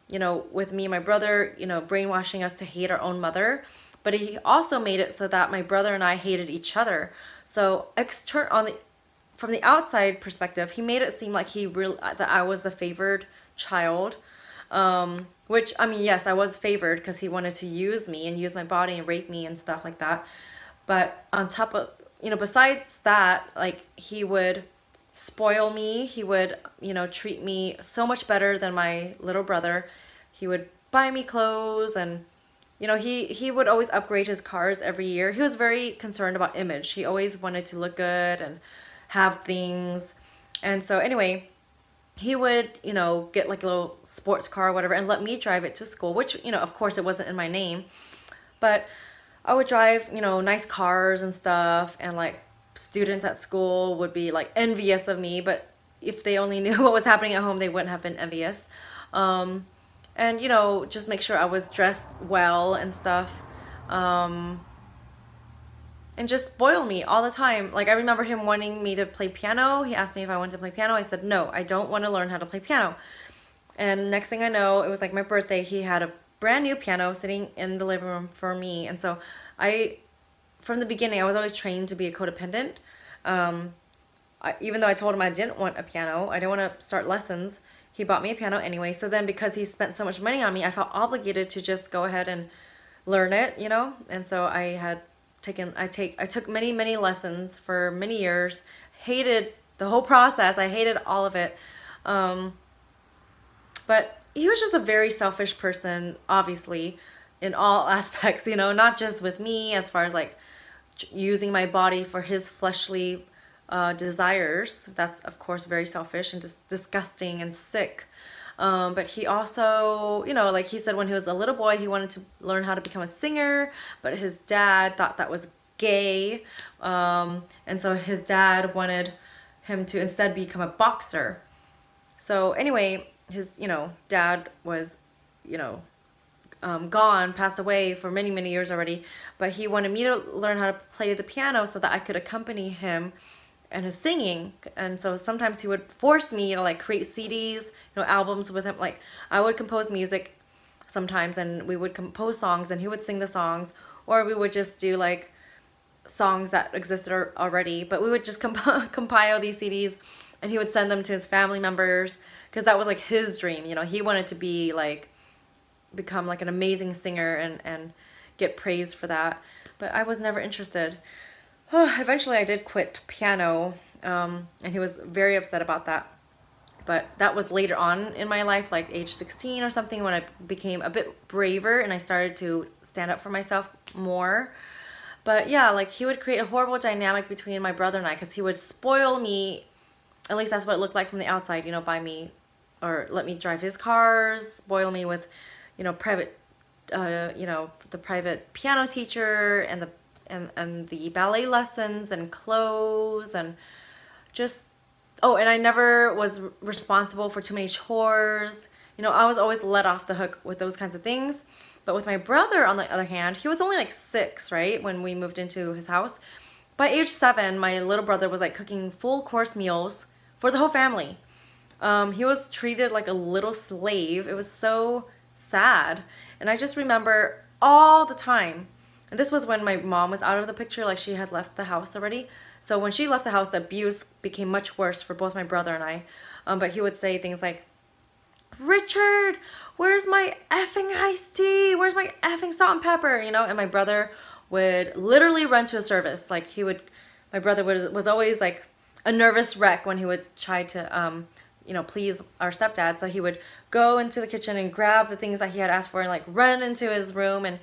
Speaker 1: you know, with me and my brother, you know, brainwashing us to hate our own mother, but he also made it so that my brother and I hated each other. So from the outside perspective, he made it seem like that I was the favored child, which, I mean, yes, I was favored because he wanted to use me and use my body and rape me and stuff like that. But on top of, you know, besides that, like, he would spoil me. He would, you know, treat me so much better than my little brother. He would buy me clothes, and you know, he would always upgrade his cars every year. He was very concerned about image. He always wanted to look good and have things. And so anyway, he would, you know, get like a little sports car or whatever and let me drive it to school, which, you know, of course it wasn't in my name, but I would drive, you know, nice cars and stuff, and like students at school would be like envious of me, but if they only knew what was happening at home, they wouldn't have been envious. And you know, just make sure I was dressed well and stuff, and just spoil me all the time. Like, I remember him wanting me to play piano. He asked me if I wanted to play piano. I said no, I don't want to learn how to play piano. And next thing I know, it was like my birthday, he had a brand new piano sitting in the living room for me. And so from the beginning, I was always trained to be a codependent. Even though I told him I didn't want a piano, I didn't want to start lessons, he bought me a piano anyway. So then, because he spent so much money on me, I felt obligated to just go ahead and learn it, you know. And so I took many lessons for many years. Hated the whole process. I hated all of it. But he was just a very selfish person, obviously, in all aspects, you know, not just with me as far as like using my body for his fleshly desires. That's of course very selfish and just disgusting and sick. But he also, you know, like he said when he was a little boy, he wanted to learn how to become a singer, but his dad thought that was gay. And so his dad wanted him to instead become a boxer. So anyway, his, you know, dad was, you know, passed away for many years already, but he wanted me to learn how to play the piano so that I could accompany him and his singing. And so sometimes he would force me to like create CDs, you know, albums with him. Like, I would compose music sometimes, and we would compose songs and he would sing the songs, or we would just do like songs that existed already, but we would just compile these CDs, and he would send them to his family members because that was like his dream, you know. He wanted to be like, become like an amazing singer and get praised for that, but I was never interested. Eventually I did quit piano, and he was very upset about that. But that was later on in my life, like age 16 or something, when I became a bit braver and I started to stand up for myself more. But yeah, like he would create a horrible dynamic between my brother and I, because he would spoil me, at least that's what it looked like from the outside, you know, buy me or let me drive his cars, spoil me with, you know, private, you know, the private piano teacher and the ballet lessons and clothes and just, oh, and I never was responsible for too many chores. You know, I was always let off the hook with those kinds of things. But with my brother, on the other hand, he was only like 6, right, when we moved into his house. By age 7, my little brother was like cooking full course meals for the whole family. He was treated like a little slave. It was so sad. And I just remember all the time, and this was when my mom was out of the picture, like she had left the house already. So when she left the house, the abuse became much worse for both my brother and I. But he would say things like, "Richard, where's my effing iced tea? Where's my effing salt and pepper?" You know, and my brother would literally run to a service. Like, he would my brother was always like a nervous wreck when he would try to please our stepdad. So he would go into the kitchen and grab the things that he had asked for and like run into his room, and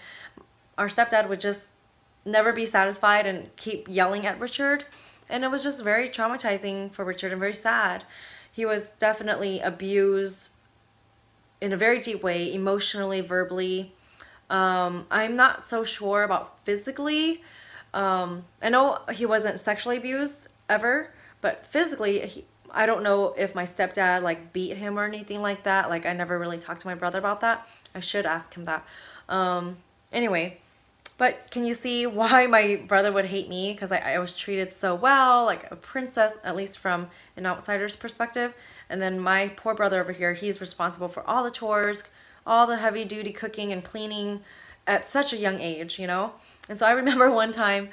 Speaker 1: our stepdad would just never be satisfied and keep yelling at Richard. And it was just very traumatizing for Richard and very sad. He was definitely abused in a very deep way, emotionally, verbally. I'm not so sure about physically. I know he wasn't sexually abused ever, but physically, I don't know if my stepdad like beat him or anything like that. Like I never really talked to my brother about that. I should ask him that. Anyway, but can you see why my brother would hate me? Because I was treated so well, like a princess, at least from an outsider's perspective. And then my poor brother over here, he's responsible for all the chores, all the heavy duty cooking and cleaning at such a young age, you know? And so I remember one time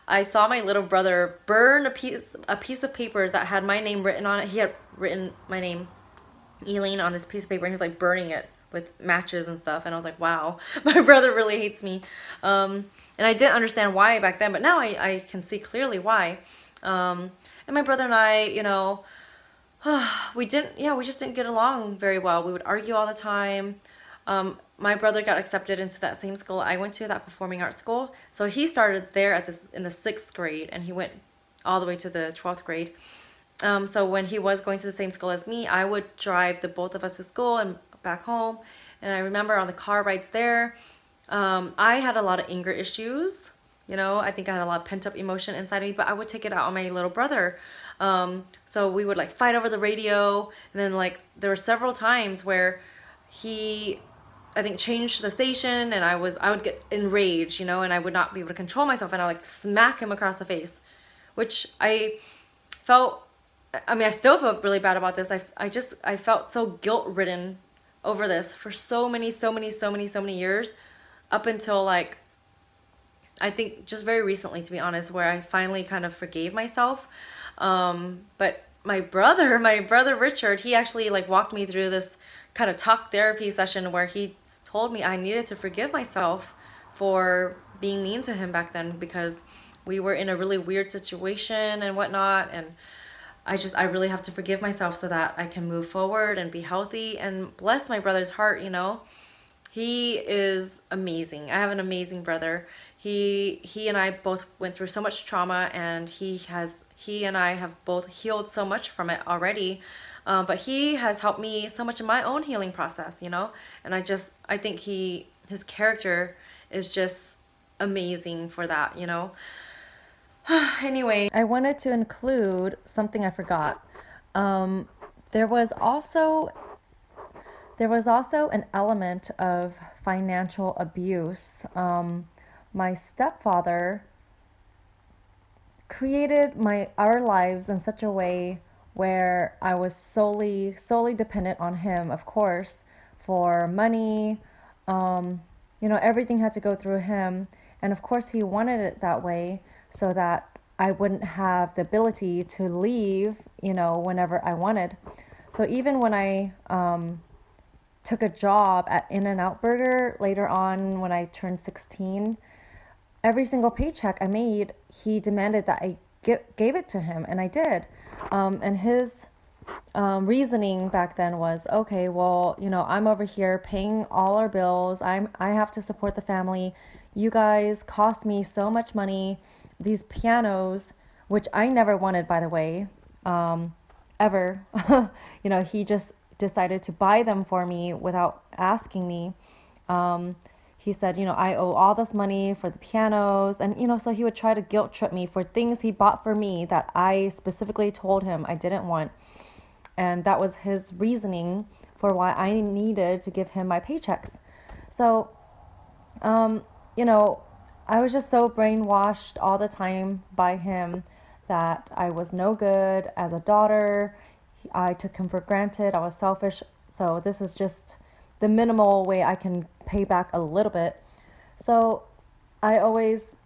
Speaker 1: I saw my little brother burn a piece of paper that had my name written on it. He had written my name, Eileen, on this piece of paper, and he was like burning it with matches and stuff. And I was like, wow, my brother really hates me. And I didn't understand why back then, but now I can see clearly why. And my brother and I, you know, we just didn't get along very well. We would argue all the time. My brother got accepted into that same school I went to, that performing arts school. So he started there in the 6th grade, and he went all the way to the 12th grade. So when he was going to the same school as me, I would drive the both of us to school and back home. And I remember on the car rides there, I had a lot of anger issues. You know, I think I had a lot of pent up emotion inside of me, but I would take it out on my little brother. So we would like fight over the radio. And then like there were several times where he, I think, changed the station, and I would get enraged, you know, and I would not be able to control myself, and I would like smack him across the face, which I still feel really bad about this. I felt so guilt-ridden over this for so many years, up until like, I think just very recently, to be honest, where I finally kind of forgave myself. But my brother Richard, he actually like walked me through this kind of talk therapy session where he told me I needed to forgive myself for being mean to him back then, because we were in a really weird situation and whatnot, and I really have to forgive myself so that I can move forward and be healthy. And bless my brother's heart, you know, he is amazing. I have an amazing brother. He and I both went through so much trauma, and he and I have both healed so much from it already. But he has helped me so much in my own healing process, you know? And I think his character is just amazing for that, you know? Anyway, I wanted to include something I forgot. There was also an element of financial abuse. My stepfather created our lives in such a way where I was solely dependent on him, of course, for money. You know, everything had to go through him. And of course, he wanted it that way so that I wouldn't have the ability to leave, you know, whenever I wanted. So even when I took a job at In-N-Out Burger later on when I turned 16, every single paycheck I made, he demanded that I gave it to him, and I did. And his reasoning back then was, okay, well, you know, I'm over here paying all our bills. I have to support the family. You guys cost me so much money. These pianos, which I never wanted, by the way, ever. You know, he just decided to buy them for me without asking me. He said, you know, I owe all this money for the pianos. And, you know, so he would try to guilt trip me for things he bought for me that I specifically told him I didn't want. And that was his reasoning for why I needed to give him my paychecks. So, you know, I was just so brainwashed all the time by him that I was no good as a daughter. I took him for granted. I was selfish. So this is just the minimal way I can pay back a little bit. So I always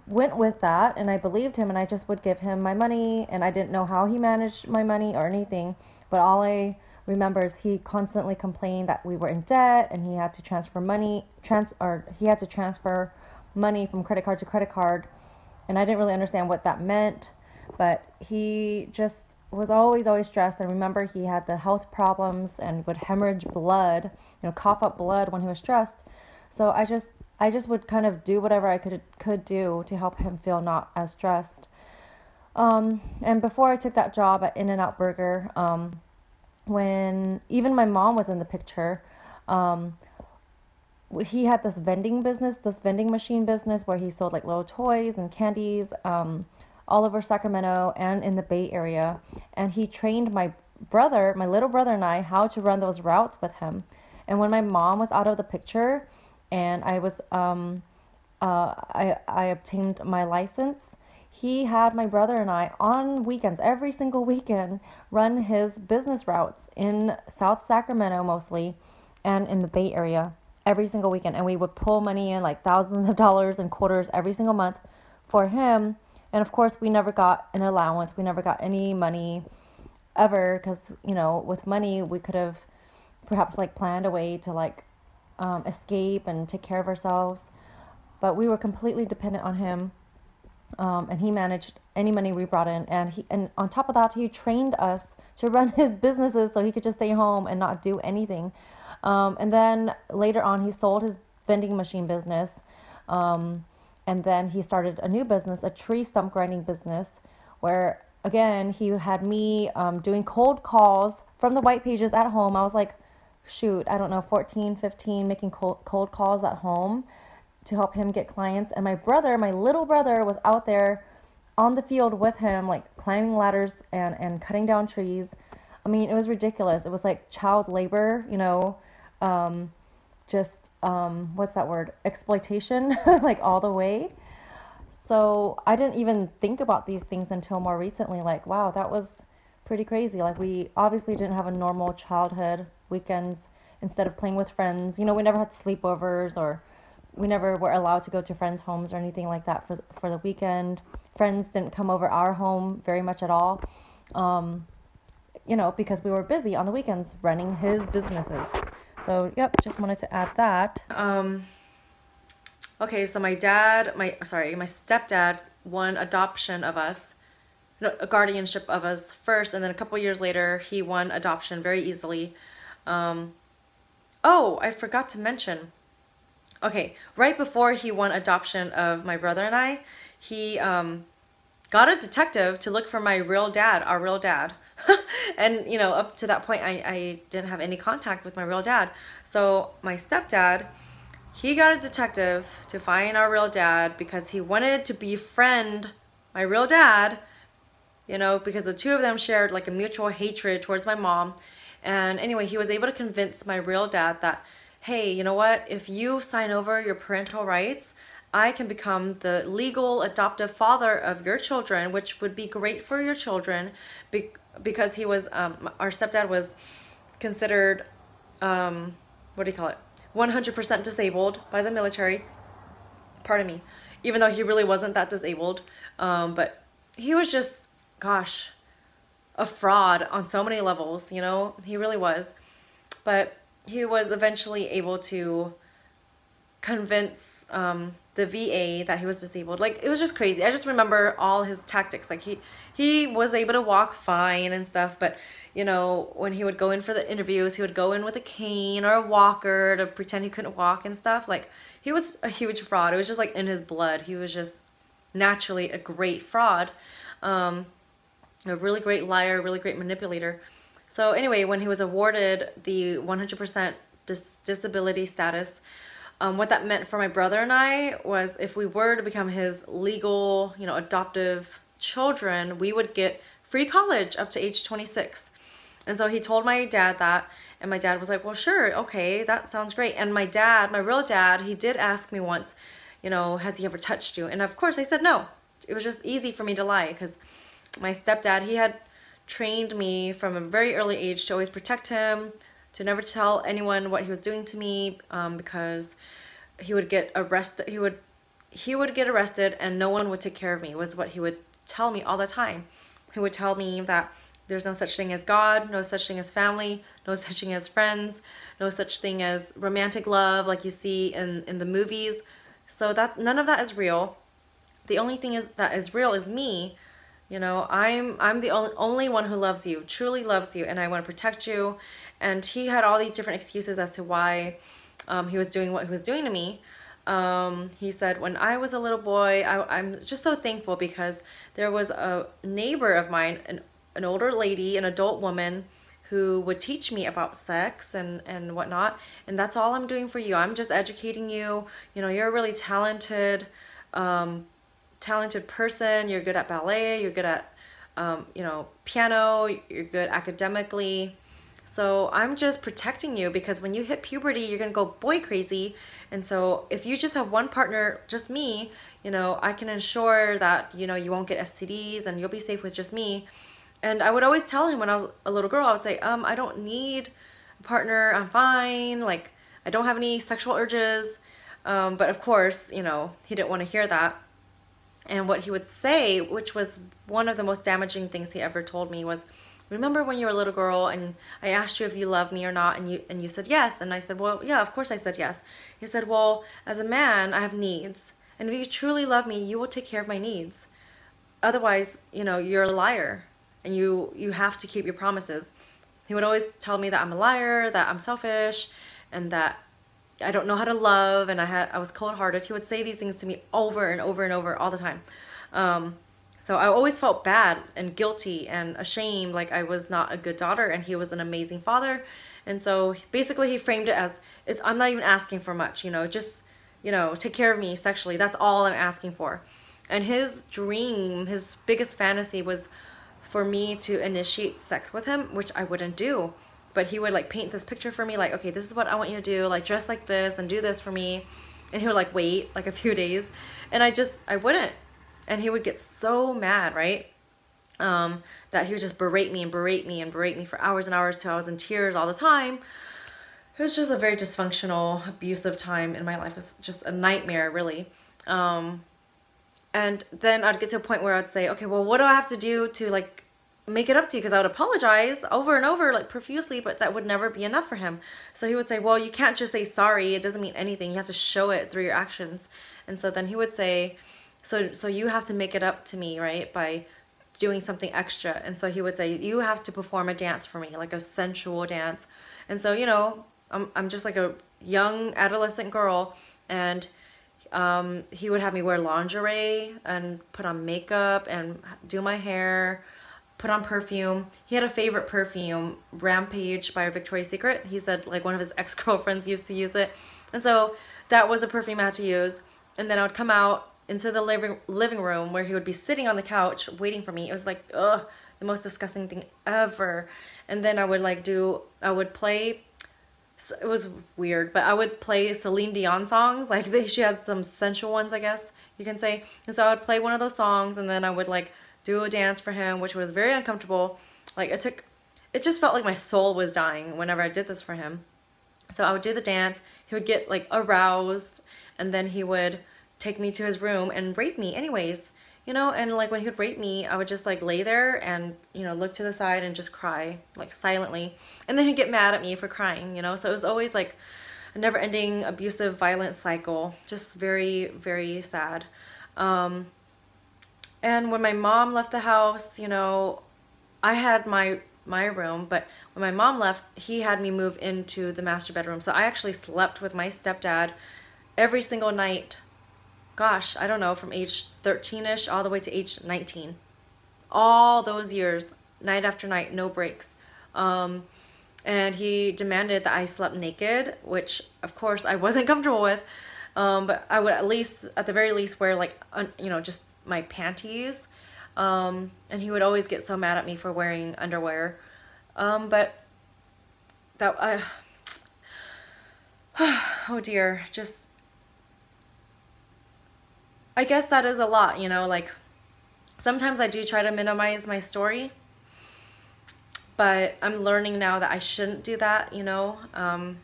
Speaker 1: went with that, and I believed him, and I just would give him my money, and I didn't know how he managed my money or anything. But all I remember is he constantly complained that we were in debt, and he had to transfer money from credit card to credit card. And I didn't really understand what that meant, but he just was always stressed. And remember, he had the health problems and would hemorrhage blood, cough up blood when he was stressed. So I just would kind of do whatever I could do to help him feel not as stressed. And before I took that job at In-N-Out Burger, when even my mom was in the picture, he had this vending machine business where he sold like little toys and candies, all over Sacramento and in the Bay Area. And he trained my little brother and I how to run those routes with him. And when my mom was out of the picture and I was, I obtained my license, he had my brother and I on weekends, every single weekend, run his business routes in South Sacramento mostly and in the Bay Area every single weekend. And we would pull money in, like thousands of dollars and quarters every single month for him. And of course, we never got an allowance. We never got any money ever because, with money, we could have perhaps like planned a way to like escape and take care of ourselves. But we were completely dependent on him. And he managed any money we brought in. And on top of that, he trained us to run his businesses so he could just stay home and not do anything. And then later on, he sold his vending machine business. And then he started a new business, a tree stump grinding business, where, again, he had me doing cold calls from the white pages at home. I was like, shoot, I don't know, 14, 15, making cold calls at home to help him get clients. And my little brother, was out there on the field with him, like climbing ladders and cutting down trees. I mean, it was ridiculous. It was like child labor, what's that word? Exploitation, like all the way. So I didn't even think about these things until more recently. Like, wow, that was pretty crazy. Like, we obviously didn't have a normal childhood. Weekends, instead of playing with friends, we never had sleepovers, or we never were allowed to go to friends' homes or anything like that for the weekend. Friends didn't come over our home very much at all, because we were busy on the weekends running his businesses. So, yep, just wanted to add that. Okay, so my stepdad won adoption of us, a guardianship of us first, and then a couple years later, he won adoption very easily. Oh, I forgot to mention. Okay, right before he won adoption of my brother and I, he got a detective to look for my real dad, our real dad. And, up to that point, I didn't have any contact with my real dad. So my stepdad, he got a detective to find our real dad because he wanted to befriend my real dad, because the two of them shared like a mutual hatred towards my mom. And anyway, he was able to convince my real dad that, hey, you know what? If you sign over your parental rights, I can become the legal adoptive father of your children, which would be great for your children, because he was, our stepdad was considered, 100% disabled by the military. Pardon me. Even though he really wasn't that disabled. But he was just, gosh, a fraud on so many levels, he really was. But he was eventually able to convince the VA that he was disabled. Like, it was just crazy. I just remember all his tactics. Like, he was able to walk fine and stuff, but when he would go in for the interviews, he would go in with a cane or a walker to pretend he couldn't walk and stuff. Like, he was a huge fraud. It was just like in his blood. He was just naturally a great fraud. A really great liar, really great manipulator. So anyway, when he was awarded the 100% disability status, what that meant for my brother and I was, if we were to become his legal, adoptive children, we would get free college up to age 26. And so he told my dad that, and my dad was like, well, sure, okay, that sounds great. And my real dad, he did ask me once, has he ever touched you? And of course I said no. It was just easy for me to lie, because my stepdad, he had trained me from a very early age to always protect him, to never tell anyone what he was doing to me, because he would get arrested. He would get arrested and no one would take care of me, was what he would tell me all the time. He would tell me that there's no such thing as God, no such thing as family, no such thing as friends, no such thing as romantic love like you see in the movies. So that none of that is real. The only thing is that is real is me. You know, I'm the only one who loves you, truly loves you, and I want to protect you. And he had all these different excuses as to why he was doing what he was doing to me. He said, when I was a little boy, I'm just so thankful because there was a neighbor of mine, an older lady, an adult woman, who would teach me about sex and whatnot. And that's all I'm doing for you. I'm just educating you. You know, you're a really talented person. You're good at ballet. You're good at, you know, piano. You're good academically. So I'm just protecting you because when you hit puberty, you're going to go boy crazy. And so if you just have one partner, just me, you know, I can ensure that, you know, you won't get STDs and you'll be safe with just me. And I would always tell him when I was a little girl, I would say, I don't need a partner. I'm fine. Like, I don't have any sexual urges. But of course, you know, he didn't want to hear that. And what he would say, which was one of the most damaging things he ever told me, was, remember when you were a little girl and I asked you if you love me or not, and you said yes. And I said, well, yeah, of course I said yes. He said, well, as a man, I have needs. And if you truly love me, you will take care of my needs. Otherwise, you know, you're a liar and you have to keep your promises. He would always tell me that I'm a liar, that I'm selfish, and that I don't know how to love, and I was cold-hearted. He would say these things to me over and over and over all the time. So I always felt bad and guilty and ashamed, like I was not a good daughter and he was an amazing father. And so basically he framed it as, I'm not even asking for much, you know, just, you know, take care of me sexually. That's all I'm asking for. And his dream, his biggest fantasy was for me to initiate sex with him, which I wouldn't do. But he would like paint this picture for me, like, okay, this is what I want you to do, like dress like this and do this for me. And he would like wait like a few days, and I wouldn't. And he would get so mad, right? That he would just berate me and berate me and berate me for hours and hours till I was in tears all the time. It was just a very dysfunctional, abusive time in my life. It was just a nightmare, really. And then I'd get to a point where I'd say, okay, well, what do I have to do to like make it up to you? Because I would apologize over and over, like profusely, but that would never be enough for him. So he would say, well, you can't just say sorry. It doesn't mean anything. You have to show it through your actions. And so then he would say, so you have to make it up to me, right, by doing something extra. And so he would say, you have to perform a dance for me, like a sensual dance. And so, you know, I'm just like a young adolescent girl, and he would have me wear lingerie and put on makeup and do my hair, put on perfume. He had a favorite perfume, Rampage by Victoria's Secret. He said like one of his ex-girlfriends used to use it. And so that was the perfume I had to use. And then I would come out into the living room where he would be sitting on the couch waiting for me. It was like, ugh, the most disgusting thing ever. And then I would play, it was weird, but I would play Celine Dion songs. Like she had some sensual ones, I guess you can say. And so I would play one of those songs, and then I would like do a dance for him, which was very uncomfortable. Like it just felt like my soul was dying whenever I did this for him. So I would do the dance, he would get like aroused, and then he would take me to his room and rape me anyways, you know. And like when he would rape me, I would just like lay there and, you know, look to the side and just cry like silently. And then he'd get mad at me for crying, you know. So it was always like a never-ending abusive, violent cycle. Just very, very sad. And when my mom left the house, you know, I had my room, but when my mom left, he had me move into the master bedroom. So I actually slept with my stepdad every single night. Gosh, I don't know, from age 13-ish all the way to age 19. All those years, night after night, no breaks. And he demanded that I slept naked, which of course I wasn't comfortable with. But I would at the very least, wear like, you know, just my panties. And he would always get so mad at me for wearing underwear. But that, oh dear, just, I guess that is a lot, you know, like sometimes I do try to minimize my story, but I'm learning now that I shouldn't do that, you know. I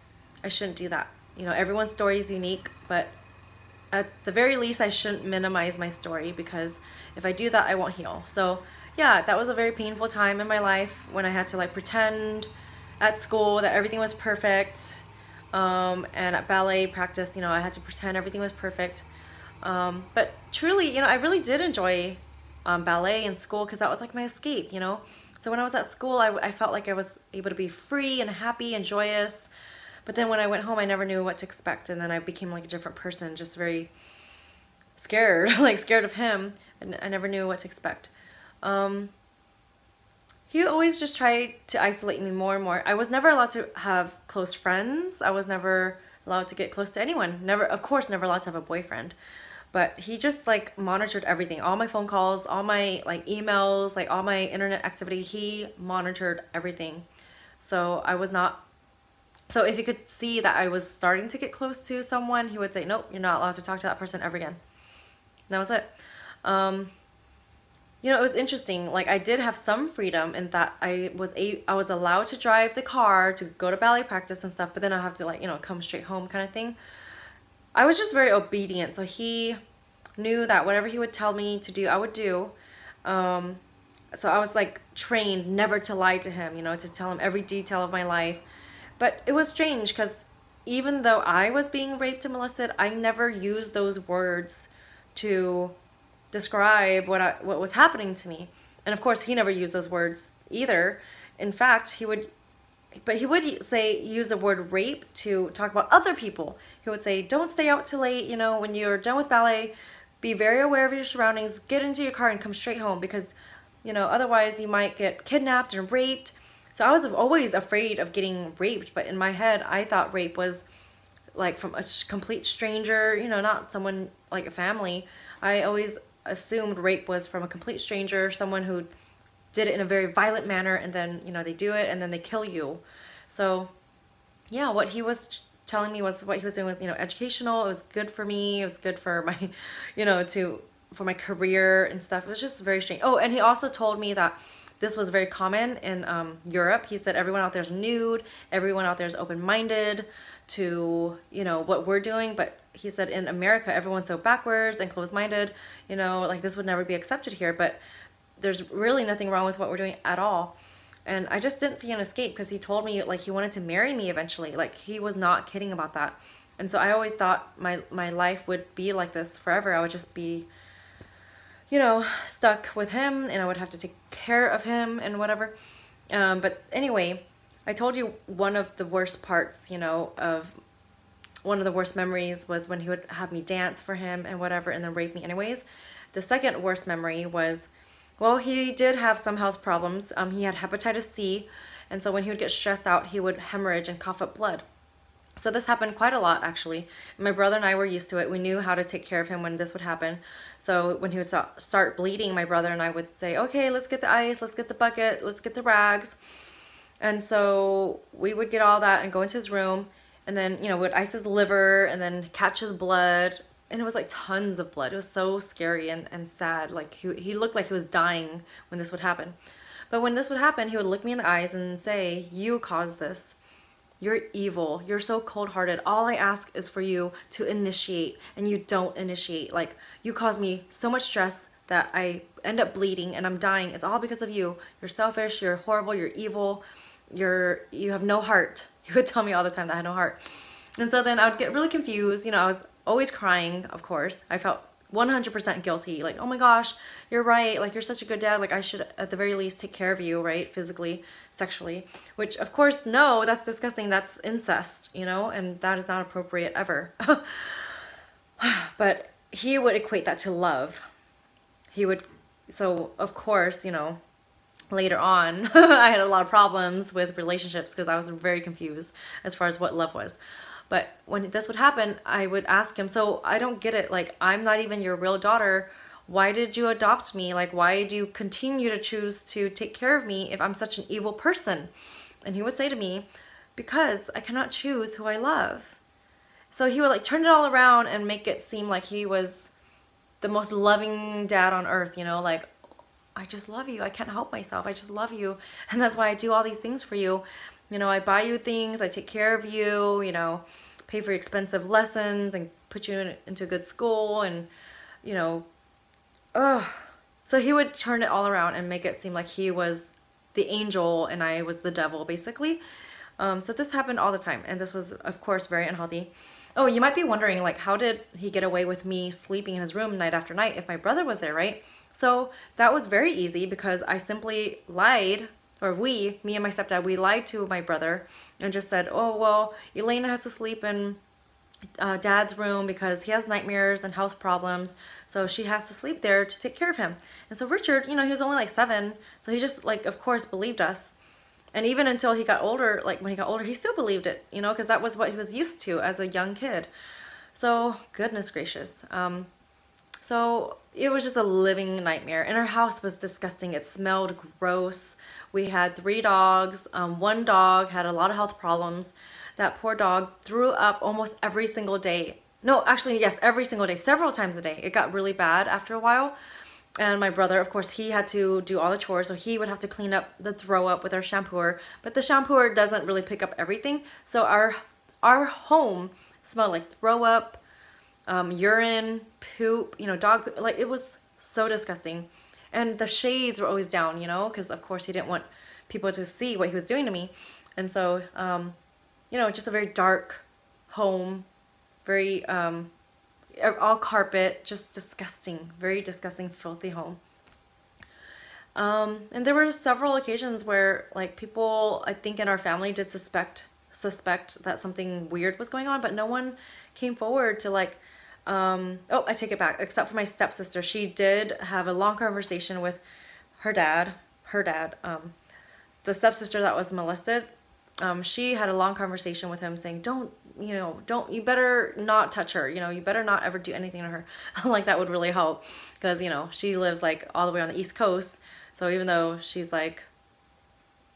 Speaker 1: shouldn't do that. You know, everyone's story is unique, but at the very least I shouldn't minimize my story, because if I do that, I won't heal. So yeah, that was a very painful time in my life when I had to like pretend at school that everything was perfect. And at ballet practice, you know, I had to pretend everything was perfect. But truly, I really did enjoy ballet in school because that was like my escape, So when I was at school, I felt like I was able to be free and happy and joyous. But then when I went home, I never knew what to expect. And then I became like a different person, just very scared, like scared of him. And I never knew what to expect. He always just tried to isolate me more and more. I was never allowed to have close friends. I was never allowed to get close to anyone. Never, of course, never allowed to have a boyfriend. But he just like monitored everything, all my phone calls, all my like emails, like all my internet activity. He monitored everything. So I was not, so if he could see that I was starting to get close to someone, he would say, nope, you're not allowed to talk to that person ever again. And that was it. It was interesting. Like I did have some freedom in that I was allowed to drive the car to go to ballet practice and stuff, but then I have to like, come straight home kind of thing. I was just very obedient. So he knew that whatever he would tell me to do, I would do. So I was like trained never to lie to him, to tell him every detail of my life. But it was strange because even though I was being raped and molested, I never used those words to describe what was happening to me. And of course, he never used those words either. In fact, he would use the word rape to talk about other people. He would say, don't stay out too late, when you're done with ballet, be very aware of your surroundings, get into your car and come straight home because, otherwise you might get kidnapped and raped. So I was always afraid of getting raped, but in my head, I thought rape was like from a complete stranger, not someone like a family. I always assumed rape was from a complete stranger, someone who did it in a very violent manner, and then they do it and then they kill you. So yeah, what he was telling me was what he was doing was educational. It was good for me. It was good for my for my career and stuff. It was just very strange. Oh, and he also told me that this was very common in Europe. He said everyone out there is nude, everyone out there is open-minded to what we're doing, but he said in America everyone's so backwards and closed-minded, like this would never be accepted here. But there's really nothing wrong with what we're doing at all. And I just didn't see an escape because he told me like he wanted to marry me eventually. Like he was not kidding about that. And so I always thought my life would be like this forever. I would just be stuck with him and I would have to take care of him and whatever. But anyway, I told you one of the worst parts, of one of the worst memories was when he would have me dance for him and whatever and then rape me anyways. The second worst memory was, well, he did have some health problems. He had hepatitis C, and so when he would get stressed out, he would hemorrhage and cough up blood. So this happened quite a lot, actually. My brother and I were used to it. We knew how to take care of him when this would happen. So when he would start bleeding, my brother and I would say, okay, let's get the ice, let's get the bucket, let's get the rags. And so we would get all that and go into his room, and then, we'd ice his liver and then catch his blood. And it was like tons of blood. It was so scary and sad. Like he looked like he was dying when this would happen. But when this would happen, he would look me in the eyes and say, you caused this. You're evil. You're so cold-hearted. All I ask is for you to initiate, and you don't initiate. Like, you cause me so much stress that I end up bleeding and I'm dying. It's all because of you. You're selfish. You're horrible. You're evil. You have no heart. He would tell me all the time that I had no heart. And so then I would get really confused. I was always crying, of course. I felt 100% guilty. Like, oh my gosh, you're right. Like, you're such a good dad. Like, I should at the very least take care of you, right? Physically, sexually. Which, of course, no, that's disgusting. That's incest, and that is not appropriate ever. But he would equate that to love. So, of course, later on, I had a lot of problems with relationships because I was very confused as far as what love was. But when this would happen, I would ask him, so I don't get it. Like, I'm not even your real daughter. Why did you adopt me? Like, why do you continue to choose to take care of me if I'm such an evil person? And he would say to me, because I cannot choose who I love. So he would like turn it all around and make it seem like he was the most loving dad on earth, like, I just love you. I can't help myself. I just love you. And that's why I do all these things for you. I buy you things, I take care of you, pay for expensive lessons and put you into a good school and, So he would turn it all around and make it seem like he was the angel and I was the devil, basically. So this happened all the time. And this was, of course, very unhealthy. Oh, you might be wondering, like, how did he get away with me sleeping in his room night after night if my brother was there, right? So that was very easy because I simply lied, or me and my stepdad, we lied to my brother and just said, oh, well, Elena has to sleep in dad's room because he has nightmares and health problems, so she has to sleep there to take care of him. And so Richard, you know, he was only like 7, so he just, like, of course believed us. And even until he got older, like when he got older, he still believed it, you know, because that was what he was used to as a young kid. So goodness gracious. So it was just a living nightmare. And our house was disgusting. It smelled gross. We had 3 dogs. One dog had a lot of health problems. That poor dog threw up almost every single day. No, actually, yes, every single day, several times a day. It got really bad after a while. And my brother, of course, he had to do all the chores, so he would have to clean up the throw up with our shampooer. But the shampooer doesn't really pick up everything. So our home smelled like throw up, urine, poop, you know, dog poop. Like, it was so disgusting. And the shades were always down, you know, because of course he didn't want people to see what he was doing to me. And so, you know, just a very dark home, very, all carpet, just disgusting, very disgusting, filthy home. And there were several occasions where, like, people, I think in our family did suspect that something weird was going on, but no one came forward to, like, oh, I take it back, except for my stepsister. She did have a long conversation with her dad, the stepsister that was molested. She had a long conversation with him saying, you better not touch her, you know, you better not ever do anything to her. Like, that would really help, because, you know, she lives like all the way on the East Coast. So even though she's like,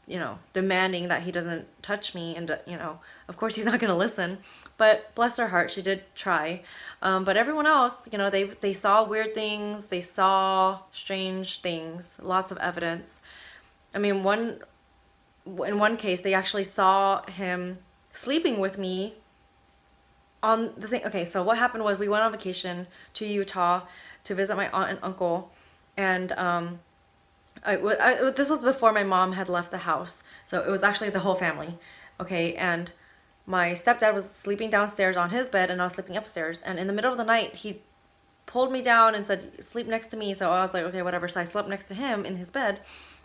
Speaker 1: you know, demanding that he doesn't touch me, and, you know, of course he's not going to listen, but bless her heart, she did try. But everyone else, you know, they saw weird things, they saw strange things, lots of evidence. I mean, in one case, they actually saw him sleeping with me on the same. Okay, so what happened was we went on vacation to Utah to visit my aunt and uncle, and this was before my mom had left the house, so it was actually the whole family. Okay, and my stepdad was sleeping downstairs on his bed, and I was sleeping upstairs, and in the middle of the night, he pulled me down and said, sleep next to me. So I was like, okay, whatever. So I slept next to him in his bed,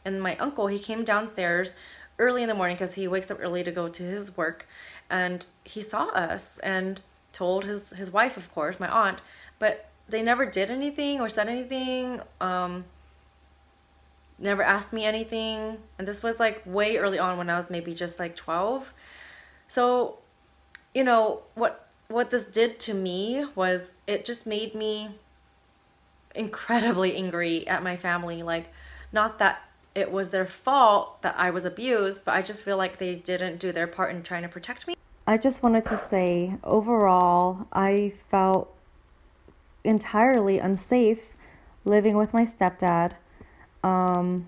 Speaker 1: and my uncle, he came downstairs early in the morning because he wakes up early to go to his work, and he saw us and told his wife, of course, my aunt, but they never did anything or said anything, never asked me anything. And this was like way early on when I was maybe just like 12. So, you know, what this did to me was it just made me incredibly angry at my family. Like, not that it was their fault that I was abused, but I just feel like they didn't do their part in trying to protect me. I just wanted to say, overall, I felt entirely unsafe living with my stepdad. I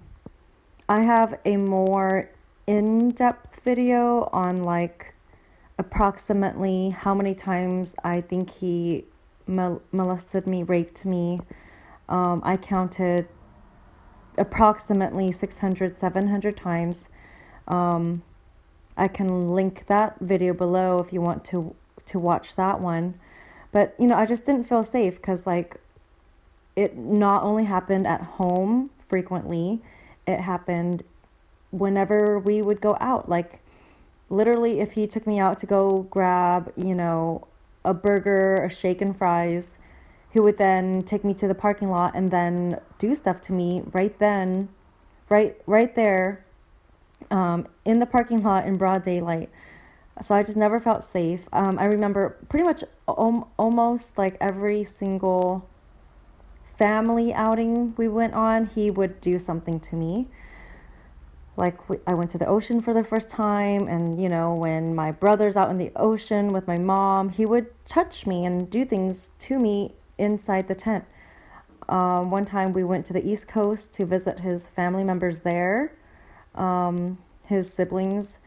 Speaker 1: have a more in-depth video on, like, approximately how many times I think he molested me, raped me. I counted approximately 600, 700 times. I can link that video below if you want to watch that one. But, you know, I just didn't feel safe because, like, it not only happened at home frequently, it happened whenever we would go out. Like, literally, if he took me out to go grab, you know, a burger, a shake and fries, he would then take me to the parking lot and then do stuff to me right then, right there, in the parking lot in broad daylight. So I just never felt safe. I remember pretty much almost like every single family outing we went on, he would do something to me. Like, I went to the ocean for the first time, and, you know, when my brother's out in the ocean with my mom, he would touch me and do things to me inside the tent. One time we went to the East Coast to visit his family members there, his siblings.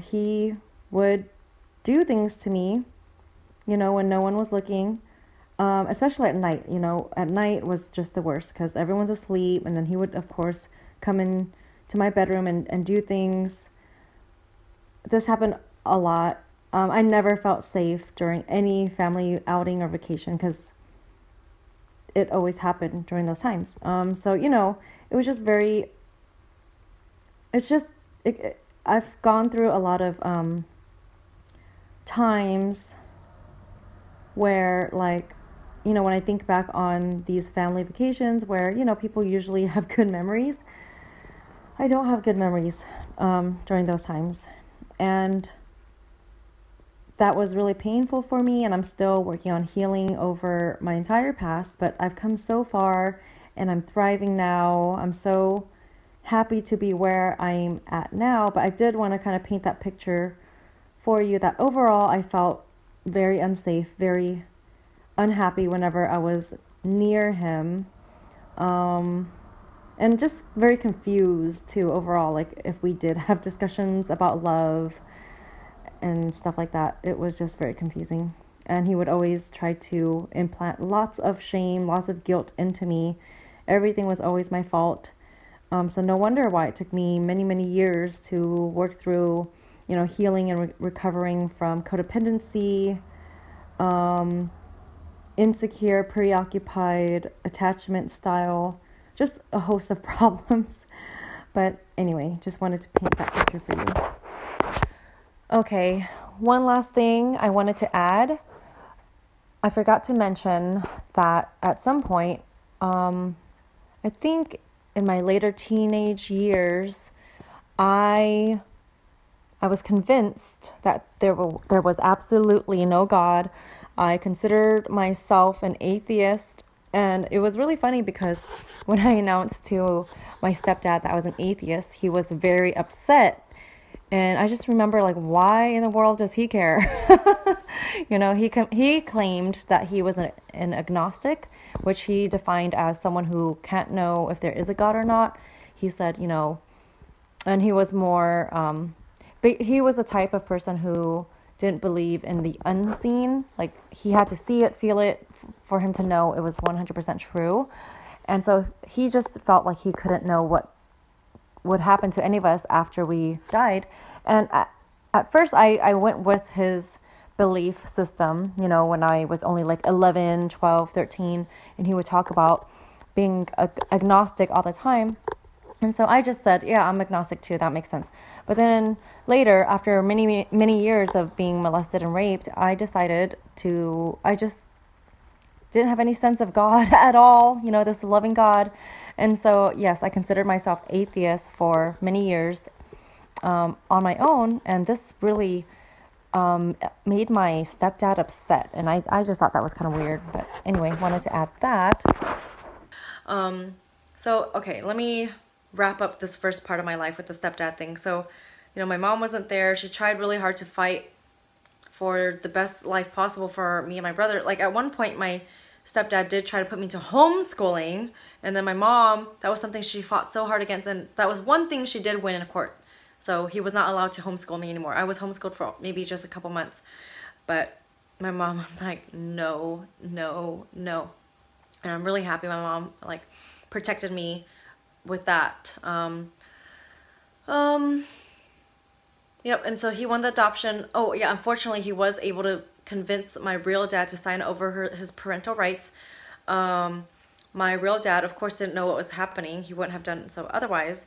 Speaker 1: He would do things to me, you know, when no one was looking, especially at night. You know, at night was just the worst because everyone's asleep, and then he would, of course, come in to my bedroom and do things. This happened a lot. I never felt safe during any family outing or vacation because it always happened during those times. So, you know, it was just very, it's just, I've gone through a lot of times where, like, you know, when I think back on these family vacations where, you know, people usually have good memories, I don't have good memories during those times. And that was really painful for me, and I'm still working on healing over my entire past, but I've come so far and I'm thriving now. I'm so happy to be where I'm at now, but I did want to kind of paint that picture for you that overall I felt very unsafe, very unhappy whenever I was near him, and just very confused too overall, like if we did have discussions about love and stuff like that. It was just very confusing. And he would always try to implant lots of shame, lots of guilt into me. Everything was always my fault. So no wonder why it took me many, many years to work through, you know, healing and recovering from codependency, insecure, preoccupied, attachment style, just a host of problems. But anyway, just wanted to paint that picture for you. Okay, one last thing I wanted to add. I forgot to mention that at some point, I think in my later teenage years, I was convinced that there was absolutely no God. I considered myself an atheist, and it was really funny because when I announced to my stepdad that I was an atheist, he was very upset. And I just remember, like, why in the world does he care? You know, he claimed that he was an agnostic, which he defined as someone who can't know if there is a God or not. He said, you know, and he was more, but he was the type of person who didn't believe in the unseen. Like, he had to see it, feel it, for him to know it was 100% true. And so he just felt like he couldn't know what would happen to any of us after we died. And at first I went with his belief system, you know, when I was only like 11, 12, 13, and he would talk about being agnostic all the time. And so I just said, yeah, I'm agnostic too. That makes sense. But then later, after many, many years of being molested and raped, I just didn't have any sense of God at all, you know, this loving God. And so, yes, I considered myself atheist for many years on my own. And this really made my stepdad upset. And I just thought that was kind of weird. But anyway, wanted to add that. So, okay, let me wrap up this first part of my life with the stepdad thing. So, you know, my mom wasn't there. She tried really hard to fight for the best life possible for me and my brother. Like, at one point, my stepdad did try to put me to homeschooling, and then my mom, that was something she fought so hard against, and that was one thing she did win in court. So he was not allowed to homeschool me anymore. I was homeschooled for maybe just a couple months, but my mom was like, no, no, no. And I'm really happy my mom, like, protected me with that. Yep, and so he won the adoption. Oh, yeah, unfortunately, he was able to convince my real dad to sign over his parental rights. My real dad, of course, didn't know what was happening. He wouldn't have done so otherwise.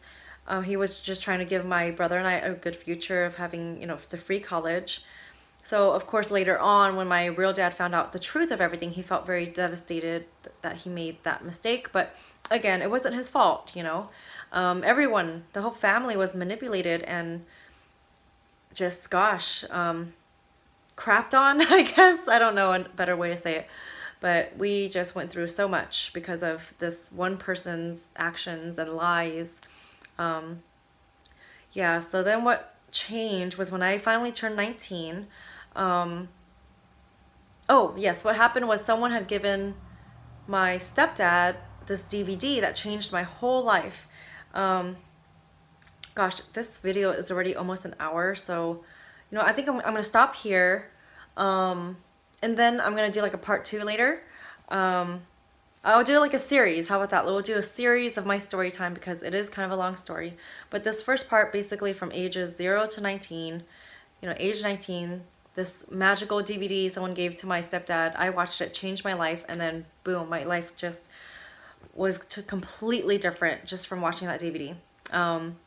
Speaker 1: He was just trying to give my brother and I a good future of having, you know, the free college. So, of course, later on, when my real dad found out the truth of everything, he felt very devastated that he made that mistake. But again, it wasn't his fault, you know. Everyone, the whole family was manipulated and just, gosh, crapped on, I guess. I don't know a better way to say it. But we just went through so much because of this one person's actions and lies. Yeah, so then what changed was when I finally turned 19. Oh, yes, what happened was someone had given my stepdad this DVD that changed my whole life. Gosh, this video is already almost an hour, so, you know, I think I'm going to stop here. And then I'm going to do like a part 2 later. I'll do like a series. How about that? We'll do a series of my story time because it is kind of a long story. But this first part, basically from ages 0 to 19, you know, age 19, this magical DVD someone gave to my stepdad. I watched it, changed my life, and then boom, my life just was completely different just from watching that DVD.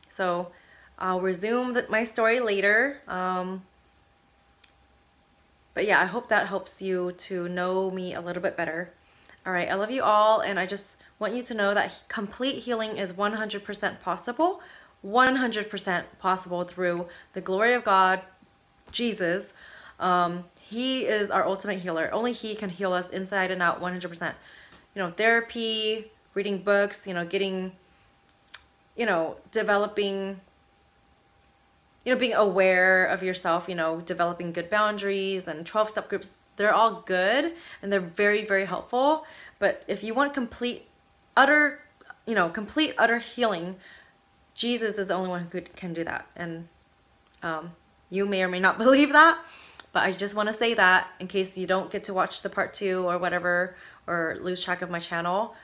Speaker 1: So I'll resume my story later. But yeah, I hope that helps you to know me a little bit better. All right, I love you all, and I just want you to know that complete healing is 100% possible. 100% possible through the glory of God, Jesus. He is our ultimate healer. Only He can heal us inside and out 100%. You know, therapy, reading books, you know, getting, you know, developing, you know, being aware of yourself, you know, developing good boundaries and 12-step groups. They're all good and they're very, very helpful. But if you want complete, utter, you know, complete, utter healing, Jesus is the only one who can do that. And you may or may not believe that, but I just want to say that in case you don't get to watch the part 2 or whatever, or lose track of my channel.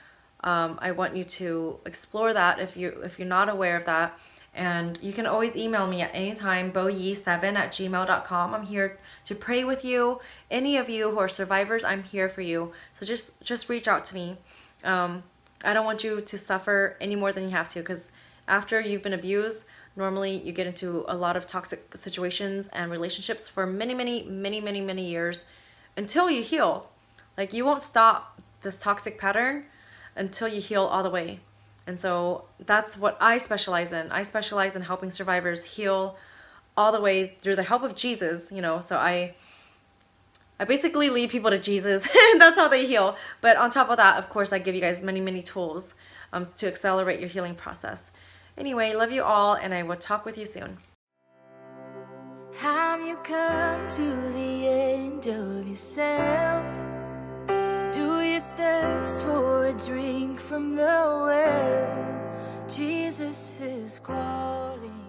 Speaker 1: I want you to explore that if you're not aware of that. And you can always email me at any time, boyee7@gmail.com. I'm here to pray with you. Any of you who are survivors, I'm here for you. So just reach out to me. I don't want you to suffer any more than you have to, because after you've been abused, normally you get into a lot of toxic situations and relationships for many years until you heal. Like, you won't stop this toxic pattern until you heal all the way. And so that's what I specialize in. I specialize in helping survivors heal all the way through the help of Jesus, you know. So I basically lead people to Jesus, and that's how they heal. But on top of that, of course, I give you guys many tools to accelerate your healing process. Anyway, love you all, and I will talk with you soon.
Speaker 2: Have you come to the end of yourself? Do you thirst for a drink from the well? Jesus is calling.